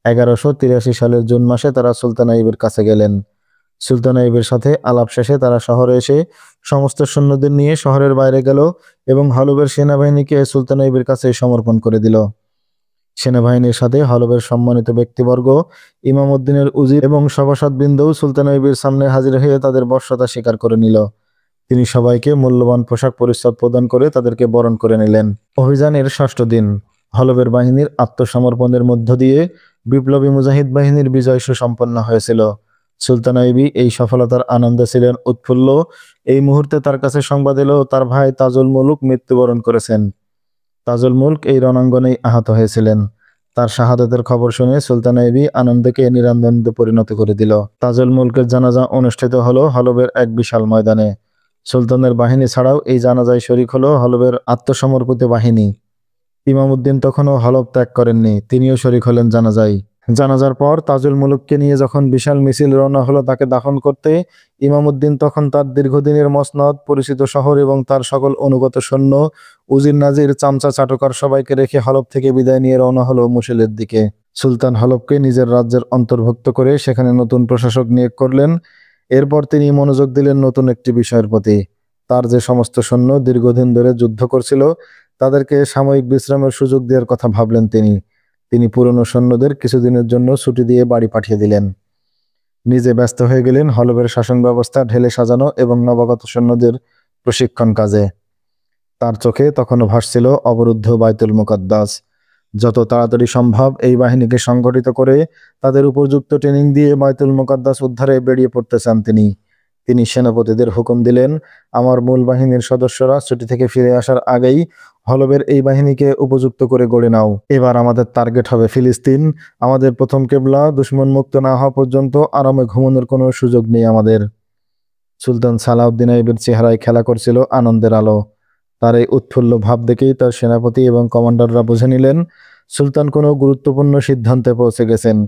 S1: 1183 সালের জুন মাসে তারা সুলতান আইয়ুবের কাছে গেলেন। সুলতান আইয়ুবের সাথে আলাপ শেষে তারা শহরে এসে সমস্ত সৈন্যদের নিয়ে শহরের বাইরে গেল এবং হলবের সেনাবাহিনীকে সুলতান আইয়ুবের কাছে সমর্পণ করে দিল। সেনাবাহিনীর সাথে হলবের সম্মানিত ব্যক্তিবর্গ, ইমামউদ্দিনের উজির এবং সভাসদবৃন্দও সুলতান আইয়ুবের সামনে হাজির হয়ে তাদের বর্ষতা স্বীকার করে নিল। তিনি সবাইকে মূল্যবান পোশাক পরিচ্ছদ প্রদান করে তাদেরকে বরণ করে নিলেন। অভিযানের 6ষ্ঠ দিন হলবের বাহিনীর আত্মসমর্পণের মধ্য দিয়ে বিপ্লবী মুজাহিদ বাহিনীর বিজয় সুসম্পন্ন হয়েছিল। সুলতান আইয়ুবী এই সফলতার আনন্দে ছিলেন উৎফুল্ল। এই মুহূর্তে তার কাছে সংবাদ এলো তার ভাই তাজুল মুলক মৃত্যুবরণ করেছেন। তাজুল মুলক এই রণাঙ্গনেই আহত হয়েছিলেন। তার শাহাদাতের খবর শুনে সুলতান আইয়ুবী আনন্দকে নিরানন্দে পরিণত করে দিল। তাজুল মুলকের জানাজা অনুষ্ঠিত হলো হলবের এক বিশাল ময়দানে। সুলতানের বাহিনী ছাড়াও এই জানাজায় শরিক হলো হলবের আত্মসমর্পিত বাহিনী। ইমামউদ্দিন তখনও হলব ত্যাগ করেননি, তিনিও শরিক হলেন জানাজায়। জানাজার পর তাজুল মুলককে নিয়ে যখন বিশাল মিছিল রওনা হলো তাকে দাফন করতে, ইমামউদ্দিন তখন তার দীর্ঘদিনের মসনদ, পরিচিত শহর এবং তার সকল অনুগত সৈন্য, উজির নাজির, চামচা চাটকার সবাইকে রেখে হলব থেকে বিদায় নিয়ে রওনা হলো মসুলের দিকে। সুলতান হলবকে নিজের রাজ্যের অন্তর্ভুক্ত করে সেখানে নতুন প্রশাসক নিয়োগ করলেন। এরপর তিনি মনোযোগ দিলেন নতুন একটি বিষয়ের প্রতি। তার যে সমস্ত সৈন্য দীর্ঘদিন ধরে যুদ্ধ করছিল তাদেরকে সাময়িক বিশ্রামের সুযোগ দেওয়ার কথা ভাবলেন তিনি পুরনো সৈন্যদের কিছুদিনের জন্য ছুটি দিয়ে বাড়ি পাঠিয়ে দিলেন। নিজে ব্যস্ত হয়ে গেলেন হলবের শাসন ব্যবস্থা ঢেলে সাজানো এবং নবাগত সৈন্যদের প্রশিক্ষণ কাজে। তার চোখে তখনও ভাসছিল অবরুদ্ধ বাইতুল মুকাদ্দাস। যত তাড়াতাড়ি সম্ভব এই বাহিনীকে সংগঠিত করে তাদের উপযুক্ত ট্রেনিং দিয়ে বাইতুল মুকাদ্দাস উদ্ধারে বেরিয়ে পড়তে চান তিনি সেনাপতিদের হুকুম দিলেন, আমার মূল বাহিনীর সদস্যরা ছুটি থেকে ফিরে আসার আগেই হলবের এই বাহিনীকে উপযুক্ত করে গড়ে নাও। এবার আমাদের টার্গেট হবে ফিলিস্তিন। আমাদের প্রথম কেবলা, দুশমন মুক্ত না হওয়া পর্যন্ত আরামে ঘুমানোর কোনো সুযোগ নেই আমাদের। সুলতান সালাউদ্দিন আইয়ুবের চেহারায় খেলা করছিল আনন্দের আলো। তার এই উৎফুল্ল ভাব দেখেই তার সেনাপতি এবং কমান্ডাররা বুঝে নিলেন সুলতান কোনো গুরুত্বপূর্ণ সিদ্ধান্তে পৌঁছে গেছেন।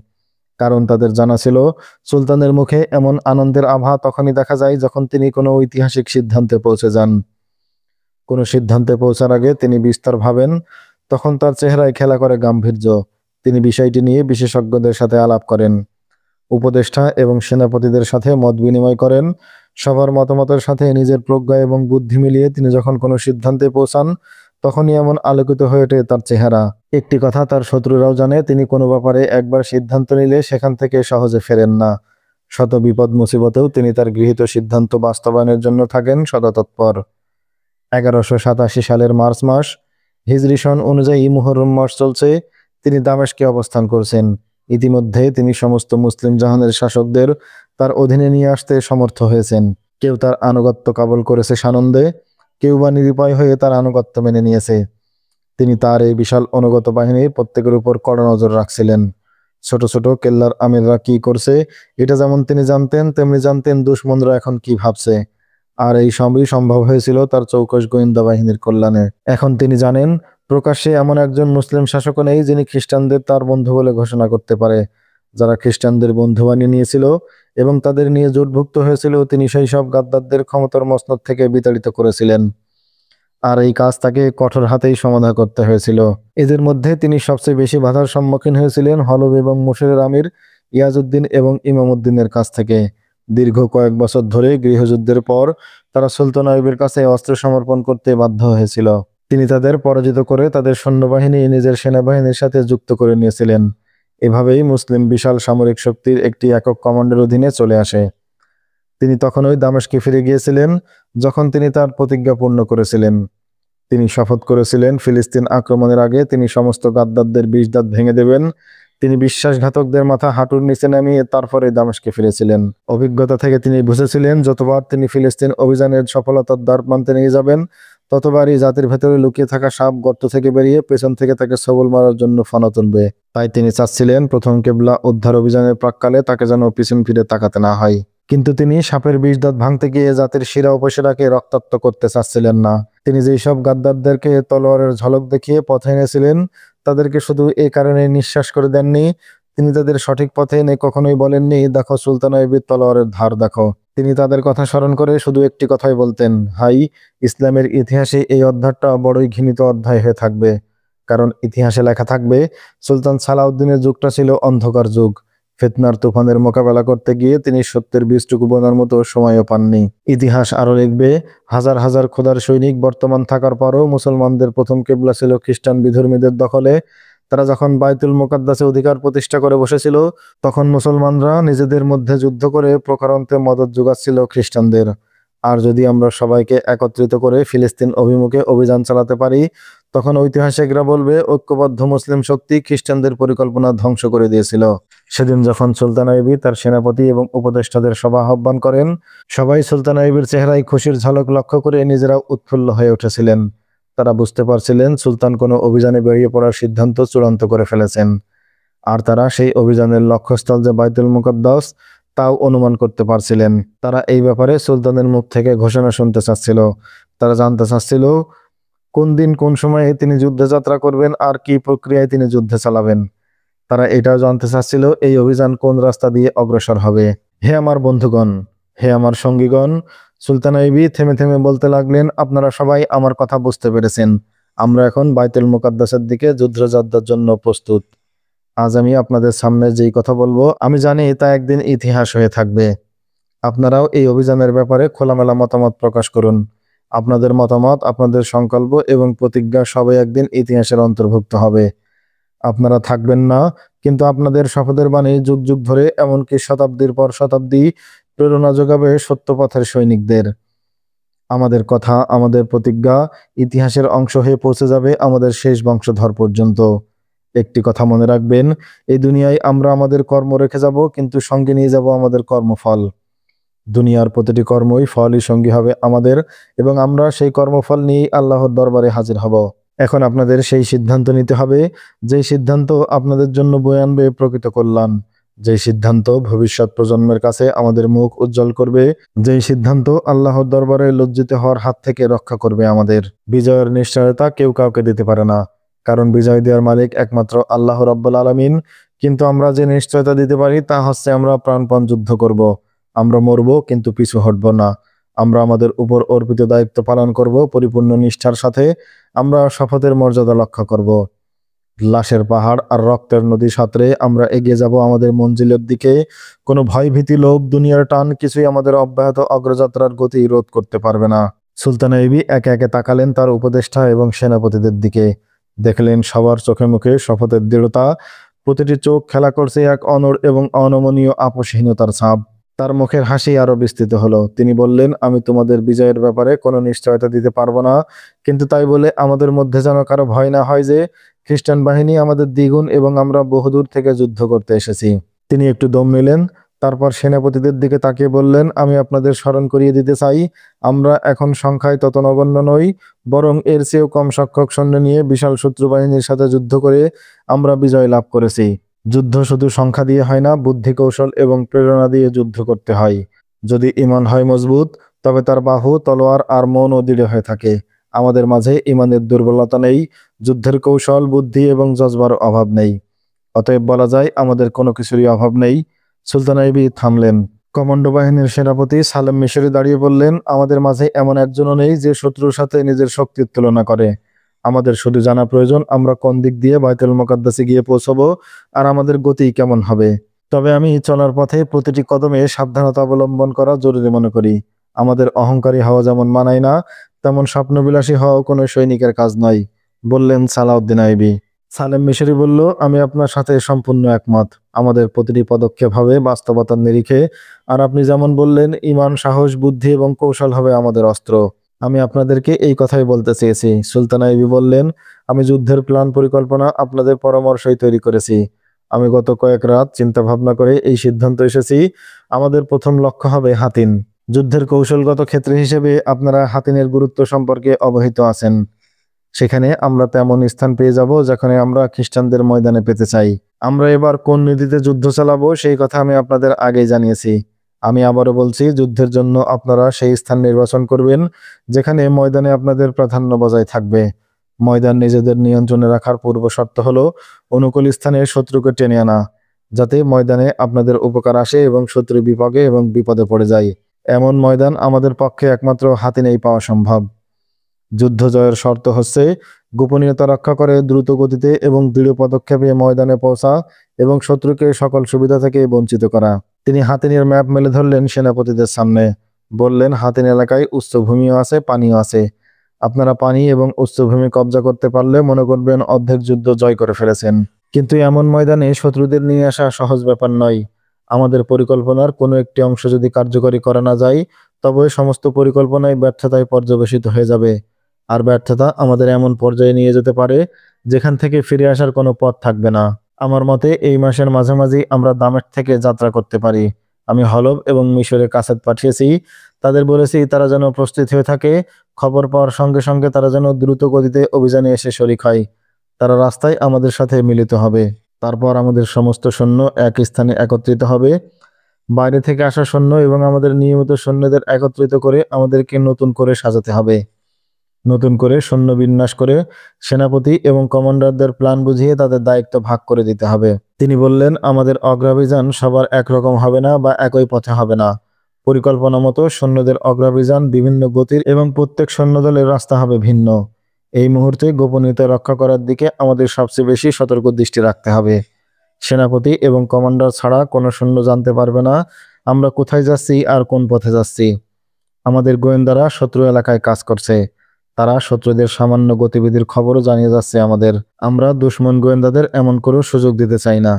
S1: কারণ তাদের জানা ছিল সুলতানের মুখে এমন আনন্দের আভা তখনই দেখা যায় যখন তিনি কোনো ঐতিহাসিক সিদ্ধান্তে পৌঁছে যান। কোনো সিদ্ধান্তে পৌঁছার আগে তিনি বিস্তর ভাবেন, তখন তার চেহারায় খেলা করে গাম্ভীর্য। তিনি বিষয়টি নিয়ে বিশেষজ্ঞদের সাথে আলাপ করেন, উপদেষ্টা এবং সেনাপতিদের সাথে মত বিনিময় করেন। সবার মতামতের সাথে নিজের প্রজ্ঞা এবং বুদ্ধি মিলিয়ে তিনি যখন কোনো সিদ্ধান্তে পৌঁছান, তখনই এমন আলোকিত হয়ে ওঠে তার চেহারা। একটি কথা তার শত্রুরাও জানে, তিনি কোনো ব্যাপারে একবার সিদ্ধান্ত নিলে সেখান থেকে সহজে ফেরেন না। শত বিপদ মুসিবতেও তিনি তার গৃহীত সিদ্ধান্ত বাস্তবায়নের জন্য থাকেন সদা তৎপর। 1187 সালের মার্চ মাস, হিজরি সন অনুযায়ী মুহররম মাস চলছে। তিনি দামেস্কে অবস্থান করছেন। ইতিমধ্যে তিনি সমস্ত মুসলিম জাহানের শাসকদের তার অধীনে নিয়ে আসতে সমর্থ হয়েছেন। কেউ তার আনুগত্য কাবল করেছে সানন্দে, কেউ বা নিরুপায় হয়ে তার আনুগত্য মেনে নিয়েছে। তিনি তার এই বিশাল অনুগত বাহিনীর প্রত্যেকের উপর কড়া নজর রাখছিলেন। ছোট ছোট কেল্লার আমিররা কি করছে এটা যেমন তিনি জানতেন, তেমনি জানতেন দুশমনরা এখন কি ভাবছে। আর এই সবই সম্ভব হয়েছিল তার চৌকস গোয়েন্দা বাহিনীর কল্যাণে। এখন তিনি জানেন, প্রকাশ্যে এমন একজন মুসলিম শাসকও নেই যিনি খ্রিস্টানদের তার বন্ধু বলে ঘোষণা করতে পারে। যারা খ্রিস্টানদের বন্ধু বানিয়ে নিয়েছিল এবং তাদের নিয়ে জোটভুক্ত হয়েছিল, তিনি সেই সব গাদ্দারদের ক্ষমতার মসনদ থেকে বিতাড়িত করেছিলেন। আর এই কাজ তাকে কঠোর হাতেই সমাধা করতে হয়েছিল। এদের মধ্যে তিনি সবচেয়ে বেশি বাধার সম্মুখীন হয়েছিলেন হলব এবং মুশিরের আমির ইয়াজউদ্দিন এবং ইমামউদ্দিনের কাছ থেকে। দীর্ঘ কয়েক বছর ধরে গৃহযুদ্ধের পর তারা সুলতান আইয়ুবের কাছে অস্ত্র সমর্পণ করতে বাধ্য হয়েছিল। তিনি তাদের পরাজিত করে তাদের সৈন্যবাহিনী নিজের সেনাবাহিনীর সাথে যুক্ত করে নিয়েছিলেন। এভাবেই মুসলিম বিশাল সামরিক শক্তির একটি একক কমান্ডের অধীনে চলে আসে। তিনি তখনই দামেস্কে ফিরে গিয়েছিলেন যখন তিনি তার প্রতিজ্ঞা পূর্ণ করেছিলেন। তিনি শপথ করেছিলেন ফিলিস্তিন আক্রমণের আগে তিনি সমস্ত গাদ্দারদের 20 দাঁত ভেঙে দেবেন। তিনি বিশ্বাসঘাতকদের মাথা হাঁটুর নিচে নামিয়ে তারপরে দামেস্কে ফিরেছিলেন। অভিজ্ঞতা থেকে তিনি বুঝেছিলেন, যতবার তিনি ফিলিস্তিন অভিযানের সফলতার দ্বার প্রান্তে নিয়ে যাবেন, ততবারই জাতির ভেতরে লুকিয়ে থাকা সাপ গর্ত থেকে বেরিয়ে পেছন থেকে তাকে সবল মারার জন্য ফানা তুলবে। তাই তিনি চাচ্ছিলেন প্রথম কেবলা উদ্ধার অভিযানের প্রাক্কালে তাকে যেন পিছন ফিরে তাকাতে না হয়। কিন্তু তিনি সাপের 20 দাঁত ভাঙতে গিয়ে জাতির শিরা উপশিরাকে রক্তাক্ত করতে চাচ্ছিলেন না। তিনি যেই সব গাদ্দারদেরকে তলোয়ারের ঝলক দেখিয়ে পথে এনেছিলেন, তাদেরকে শুধু এই কারণে নিঃশ্বাস করে দেননি, তিনি তাদের সঠিক পথে এনে কখনোই বলেননি, দেখো সুলতান আইয়ুবের তলোয়ারের ধার দেখো। তিনি তাদের কথা স্মরণ করে শুধু একটি কথাই বলতেন, হাই, ইসলামের ইতিহাসে এই অধ্যায়টা বড়ই ঘৃণিত অধ্যায় হয়ে থাকবে। কারণ ইতিহাসে লেখা থাকবে, সুলতান সালাউদ্দিনের যুগটা ছিল অন্ধকার যুগ। ফিতনার তুফানের মোকাবেলা করতে গিয়ে তিনি সত্যের বীজটুকু বোনার মতো সময়ও পাননি। ইতিহাস আরও লিখবে, হাজার হাজার খোদার সৈনিক বর্তমান থাকার পরও মুসলমানদের প্রথম কেবলা ছিল খ্রিস্টান বিধর্মীদের দখলে। তারা যখন বাইতুল মুকাদ্দাসে অধিকার প্রতিষ্ঠা করে বসেছিল, তখন মুসলমানরা নিজেদের মধ্যে যুদ্ধ করে প্রকারান্তে মদদ যোগাচ্ছিল খ্রিস্টানদের। আর যদি আমরা সবাইকে একত্রিত করে ফিলিস্তিন অভিমুখে অভিযান চালাতে পারি, তখন ঐতিহাসিকরা বলবে ঐক্যবদ্ধ মুসলিম শক্তি খ্রিস্টানদের পরিকল্পনা ধ্বংস করে দিয়েছিল। সেদিন যখন সুলতান আইয়ুব তার সেনাপতি এবং উপদেষ্টাদের সভা আহ্বান করেন, সবাই সুলতান আইয়ুবের চেহারায় খুশির ঝলক লক্ষ্য করে নিজেরা উৎফুল্ল হয়ে উঠেছিলেন। তারা বুঝতে পারছিলেন সুলতান কোনো অভিযানে বেরিয়ে পড়ার সিদ্ধান্ত চূড়ান্ত করে ফেলেছেন। আর তারা সেই অভিযানের লক্ষ্যস্থল যে বাইতুল মুকাদ্দাস, তাও অনুমান করতে পারছিলেন। তারা এই ব্যাপারে সুলতানের মুখ থেকে ঘোষণা শুনতে চাচ্ছিল। তারা জানতে চাচ্ছিল কোন দিন কোন সময়ে তিনি যুদ্ধে যাত্রা করবেন আর কি প্রক্রিয়ায় তিনি যুদ্ধে চালাবেন। তারা এটাও জানতে চাচ্ছিল এই অভিযান কোন রাস্তা দিয়ে অগ্রসর হবে। হে আমার বন্ধুগণ, হে আমার সঙ্গীগণ, সুলতান আইয়ুব থেমে থেমে বলতে লাগলেন, আপনারা সবাই আমার কথা বুঝতে পেরেছেন। আমরা এখন বাইতুল মুকাদ্দাসের দিকে যুদ্ধযাত্রার জন্য প্রস্তুত। আজ আমি আপনাদের সামনে যেই কথা বলবো, আমি জানি তা একদিন ইতিহাস হয়ে থাকবে। আপনারাও এই অভিযানের ব্যাপারে খোলামেলা মতামত প্রকাশ করুন। আপনাদের মতামত, আপনাদের সংকল্প এবং প্রতিজ্ঞা সবই একদিন ইতিহাসের অন্তর্ভুক্ত হবে। আপনারা থাকবেন না, কিন্তু আপনাদের শপথের বাণী যুগ যুগ ধরে, এমনকি শতাব্দীর পর শতাব্দী প্রেরণা যোগাবে সত্যপথের সৈনিকদের। আমাদের কথা, আমাদের প্রতিজ্ঞা ইতিহাসের অংশ হয়ে পৌঁছে যাবে আমাদের শেষ বংশধর পর্যন্ত। একটি কথা মনে রাখবেন, এই দুনিয়ায় আমরা আমাদের কর্ম রেখে যাব, কিন্তু সঙ্গে নিয়ে যাব আমাদের কর্মফল। দুনিয়ার প্রতিটি কর্মই ফলই সঙ্গী হবে আমাদের, এবং আমরা সেই কর্মফল নিয়েই আল্লাহর দরবারে হাজির হব। এখন আপনাদের সেই সিদ্ধান্ত নিতে হবে, যেই সিদ্ধান্ত আপনাদের জন্য বয়ে আনবে প্রকৃত কল্যাণ, যেই সিদ্ধান্ত ভবিষ্যৎ প্রজন্মের কাছে আমাদের মুখ উজ্জ্বল করবে, যেই সিদ্ধান্ত আল্লাহর দরবারে লজ্জিত হওয়ার হাত থেকে রক্ষা করবে আমাদের। বিজয়ের নিশ্চয়তা কেউ কাউকে দিতে পারে না, কারণ বিজয় দেওয়ার মালিক একমাত্র আল্লাহ রাব্বুল আলামিন। কিন্তু আমরা যে নিশ্চয়তা দিতে পারি তা হচ্ছে আমরা প্রাণপণ যুদ্ধ করব। আমরা মরব, কিন্তু পিছু হটব না। আমরা আমাদের উপর অর্পিত দায়িত্ব পালন করব পরিপূর্ণ নিষ্ঠার সাথে। আমরা শপথের মর্যাদা রক্ষা করব। লাশের পাহাড় আর রক্তের নদী সাঁতরে আমরা এগিয়ে যাব আমাদের মঞ্জিলের দিকে। কোনো ভয়ভীতি, লোভ, দুনিয়ার টান কিছুই আমাদের অব্যাহত অগ্রযাত্রার গতি রোধ করতে পারবে না। সুলতান আইবি একে একে তাকালেন তার উপদেষ্টা এবং সেনাপতিদের দিকে। দেখলেন সবার চোখে মুখে শপথের দৃঢ়তা। প্রতিটি চোখ খেলা করছে এক অনড় এবং অনমনীয় আপোষহীনতার ছাপ। তার মুখের হাসি আরো বিস্তৃত হলো। তিনি বললেন, আমি তোমাদের বিজয়ের ব্যাপারে কোনো নিশ্চয়তা দিতে পারবো না, কিন্তু তাই বলে আমাদের মধ্যে যেন কারো ভয় না হয় যে খ্রিস্টান বাহিনী আমাদের দ্বিগুণ এবং আমরা বহুদূর থেকে যুদ্ধ করতে এসেছি। তিনি একটু দম নিলেন, তারপর সেনাপতিদের দিকে তাকিয়ে বললেন, আমি আপনাদের স্মরণ করিয়ে দিতে চাই, আমরা এখন সংখ্যায় তত নগণ্য নই, বরং এর চেয়েও কম সংখ্যক সৈন্য নিয়ে বিশাল শত্রু বাহিনীর সাথে যুদ্ধ করে আমরা বিজয় লাভ করেছি। যুদ্ধ শুধু সংখ্যা দিয়ে হয় না, বুদ্ধি, কৌশল এবং প্রেরণা দিয়ে যুদ্ধ করতে হয়। যদি ঈমান হয় মজবুত, তবে তার বাহু, তলোয়ার আর মনও দৃঢ় হয়ে থাকে। আমাদের মাঝে ঈমানের দুর্বলতা নেই, যুদ্ধের কৌশল, বুদ্ধি এবং জজবার অভাব নেই। অতএব বলা যায় আমাদের কোনো কিছুরই অভাব নেই। সুলতান আইবি থামলেন। কমান্ডো বাহিনীর সেনাপতি সালেম মিশরি দাঁড়িয়ে বললেন, আমাদের মাঝে এমন একজনও নেই যে শত্রুর সাথে নিজের শক্তির তুলনা করে। আমাদের শুধু জানা প্রয়োজন আমরা কোন দিক দিয়ে বাইতুল মুকাদ্দাসে গিয়ে পৌঁছবো আর আমাদের গতি কেমন হবে। তবে আমি চলার পথে প্রতিটি কদমে সাবধানতা অবলম্বন করা জরুরি মনে করি। আমাদের অহংকারী হওয়া যেমন মানায় না, তেমন স্বপ্নবিলাসী হওয়াও কোনো সৈনিকের কাজ নয়, বললেন সালাউদ্দিন আইবি। সালেম মিশরি বলল, আমি আপনার সাথে সম্পূর্ণ একমত। আমাদের প্রতিটি পদক্ষেপ হবে বাস্তবতার নিরিখে। আর আপনি যেমন বললেন, ঈমান, সাহস, বুদ্ধি এবং কৌশল হবে আমাদের অস্ত্র। আমি আপনাদেরকে এই কথাই বলতে চেয়েছি। সুলতান আইবি বললেন, আমি যুদ্ধের প্ল্যান পরিকল্পনা আপনাদের পরামর্শই তৈরি করেছি। আমি গত কয়েক রাত চিন্তা ভাবনা করে এই সিদ্ধান্ত এসেছি, আমাদের প্রথম লক্ষ্য হবে হাতিন। যুদ্ধের কৌশলগত ক্ষেত্রে হিসেবে আপনারা হাতিনের গুরুত্ব সম্পর্কে অবহিত আছেন। সেখানে আমরা তেমন স্থান পেয়ে যাব যেখানে আমরা খ্রিস্টানদের ময়দানে পেতে চাই। আমরা এবার কোন নদীতে যুদ্ধ চালাবো সেই কথা আমি আপনাদের আগেই জানিয়েছি। আমি আবারও বলছি, যুদ্ধের জন্য আপনারা সেই স্থান নির্বাচন করবেন যেখানে ময়দানে আপনাদের প্রাধান্য বজায় থাকবে। ময়দান নিজেদের নিয়ন্ত্রণে রাখার পূর্ব শর্ত হলো অনুকূল স্থানে শত্রুকে টেনে আনা, যাতে ময়দানে আপনাদের উপকার আসে এবং শত্রু বিপাকে এবং বিপদে পড়ে যায়। এমন ময়দান আমাদের পক্ষে একমাত্র হাতিনেই পাওয়া সম্ভব। যুদ্ধ জয়ের শর্ত হচ্ছে গোপনীয়তা রক্ষা করে দ্রুত গতিতে এবং দৃঢ় পদক্ষেপে ময়দানে পৌঁছা এবং শত্রুকে সকল সুবিধা থেকে বঞ্চিত করা। তিনি হাতিনের ম্যাপ মেলে ধরলেন সেনাপতিদের সামনে। বললেন, হাতিন এলাকায় উচ্চভূমিও আছে, পানিও আছে। আপনারা পানি এবং উচ্চভূমি কবজা করতে পারলে মনে করবেন অর্ধেক যুদ্ধ জয় করে ফেলেছেন। কিন্তু এমন ময়দানে শত্রুদের নিয়ে আসা সহজ ব্যাপার নয়। আমাদের পরিকল্পনার কোনো একটি অংশ যদি কার্যকরী করা না যায়, তবে সমস্ত পরিকল্পনাই ব্যর্থতায় পর্যবেসিত হয়ে যাবে। আর ব্যর্থতা আমাদের এমন পর্যায়ে নিয়ে যেতে পারে যেখান থেকে ফিরে আসার কোনো পথ থাকবে না। আমার মতে এই মাসের মাঝামাঝি আমরা দামেস্ক থেকে যাত্রা করতে পারি। আমি হলব এবং মিশরের কাসেদ পাঠিয়েছি, তাদের বলেছি তারা যেন প্রস্তুত হয়ে থাকে। খবর পাওয়ার সঙ্গে সঙ্গে তারা যেন দ্রুত গতিতে অভিযানে এসে শরিক হয়। তারা রাস্তায় আমাদের সাথে মিলিত হবে। তারপর আমাদের সমস্ত সৈন্য এক স্থানে একত্রিত হবে। বাইরে থেকে আসা সৈন্য এবং আমাদের নিয়মিত সৈন্যদের একত্রিত করে আমাদেরকে নতুন করে সাজাতে হবে। নতুন করে সৈন্য বিন্যাস করে সেনাপতি এবং কমান্ডারদের প্ল্যান বুঝিয়ে তাদের দায়িত্ব ভাগ করে দিতে হবে। তিনি বললেন, আমাদের অগ্রাভিযান সবার একরকম হবে না বা একই পথে হবে না। পরিকল্পনা মতো সৈন্যদের অগ্রাভিযান বিভিন্ন গতির এবং প্রত্যেক সৈন্যদলের রাস্তা হবে ভিন্ন। এই মুহূর্তে গোপনীয়তা রক্ষা করার দিকে আমাদের সবচেয়ে বেশি সতর্ক দৃষ্টি রাখতে হবে। সেনাপতি এবং কমান্ডার ছাড়া কোনো সৈন্য জানতে পারবে না আমরা কোথায় যাচ্ছি আর কোন পথে যাচ্ছি। আমাদের গোয়েন্দারা শত্রু এলাকায় কাজ করছে। তারা শত্রুদের সামান্য গতিবিধির খবরও জানিয়ে যাচ্ছে আমাদের। আমরা দুশমন গোয়েন্দাদের এমন করেও সুযোগ দিতে চাই না।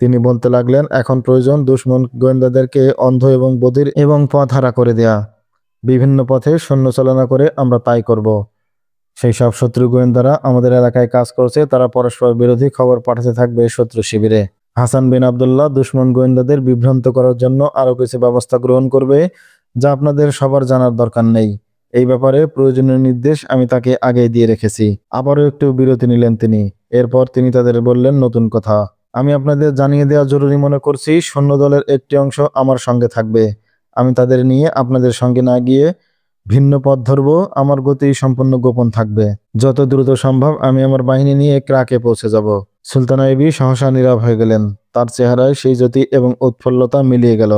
S1: তিনি বলতে লাগলেন, এখন প্রয়োজন দুশমন গোয়েন্দাদেরকে অন্ধ এবং বধির এবং পথহারা করে দেয়া। বিভিন্ন পথে সৈন্য চালনা করে আমরা তাই করব। সেই সব শত্রু গোয়েন্দারা আমাদের এলাকায় কাজ করছে, তারা পরস্পর বিরোধী খবর পাঠাতে থাকবে শত্রু শিবিরে। হাসান বিন আবদুল্লাহ দুশমন গোয়েন্দাদের বিভ্রান্ত করার জন্য আরও কিছু ব্যবস্থা গ্রহণ করবে যা আপনাদের সবার জানার দরকার নেই। এই ব্যাপারে প্রয়োজনীয় নির্দেশ আমি তাকে আগেই দিয়ে রেখেছি। আবারও একটু বিরতি নিলেন তিনি। এরপর তিনি তাদের বললেন, নতুন কথা আমি আপনাদের জানিয়ে দেওয়া জরুরি মনে করছি, সৈন্যদলের একটি অংশ আমার সঙ্গে থাকবে। আমি তাদের নিয়ে আপনাদের সঙ্গে না গিয়ে ভিন্ন পথ ধরব। আমার গতি সম্পূর্ণ গোপন থাকবে। যত দ্রুত সম্ভব আমি আমার বাহিনী নিয়ে ক্রাকে পৌঁছে যাব। সুলতান আইবি সহসা নীরব হয়ে গেলেন। তার চেহারায় সেই জ্যোতি এবং উৎফুল্লতা মিলিয়ে গেল।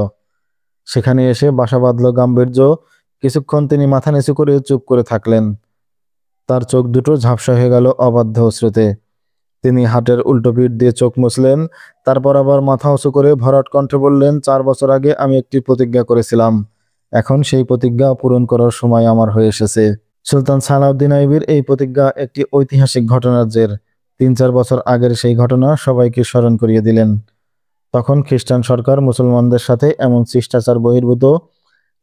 S1: সেখানে এসে বাসা বাঁধল গাম্ভীর্য। কিছুক্ষণ তিনি মাথা নিচু করে চুপ করে থাকলেন। তার চোখ দুটো ঝাপসা হয়ে গেল অবাধ্য অশ্রুতে। তিনি হাটের উল্টো পিঠ দিয়ে চোখ মুছলেন, তারপর আবার মাথা উঁচু করে ভরাট কণ্ঠে বললেন, 4 বছর আগে আমি একটি প্রতিজ্ঞা করেছিলাম, এখন সেই প্রতিজ্ঞা পূরণ করার সময় আমার হয়ে এসেছে। সুলতান সালাউদ্দিন আইবির এই প্রতিজ্ঞা একটি ঐতিহাসিক ঘটনার জের। 3-4 বছর আগের সেই ঘটনা সবাইকে স্মরণ করিয়ে দিলেন। তখন খ্রিস্টান সরকার মুসলমানদের সাথে এমন শিষ্টাচার বহির্ভূত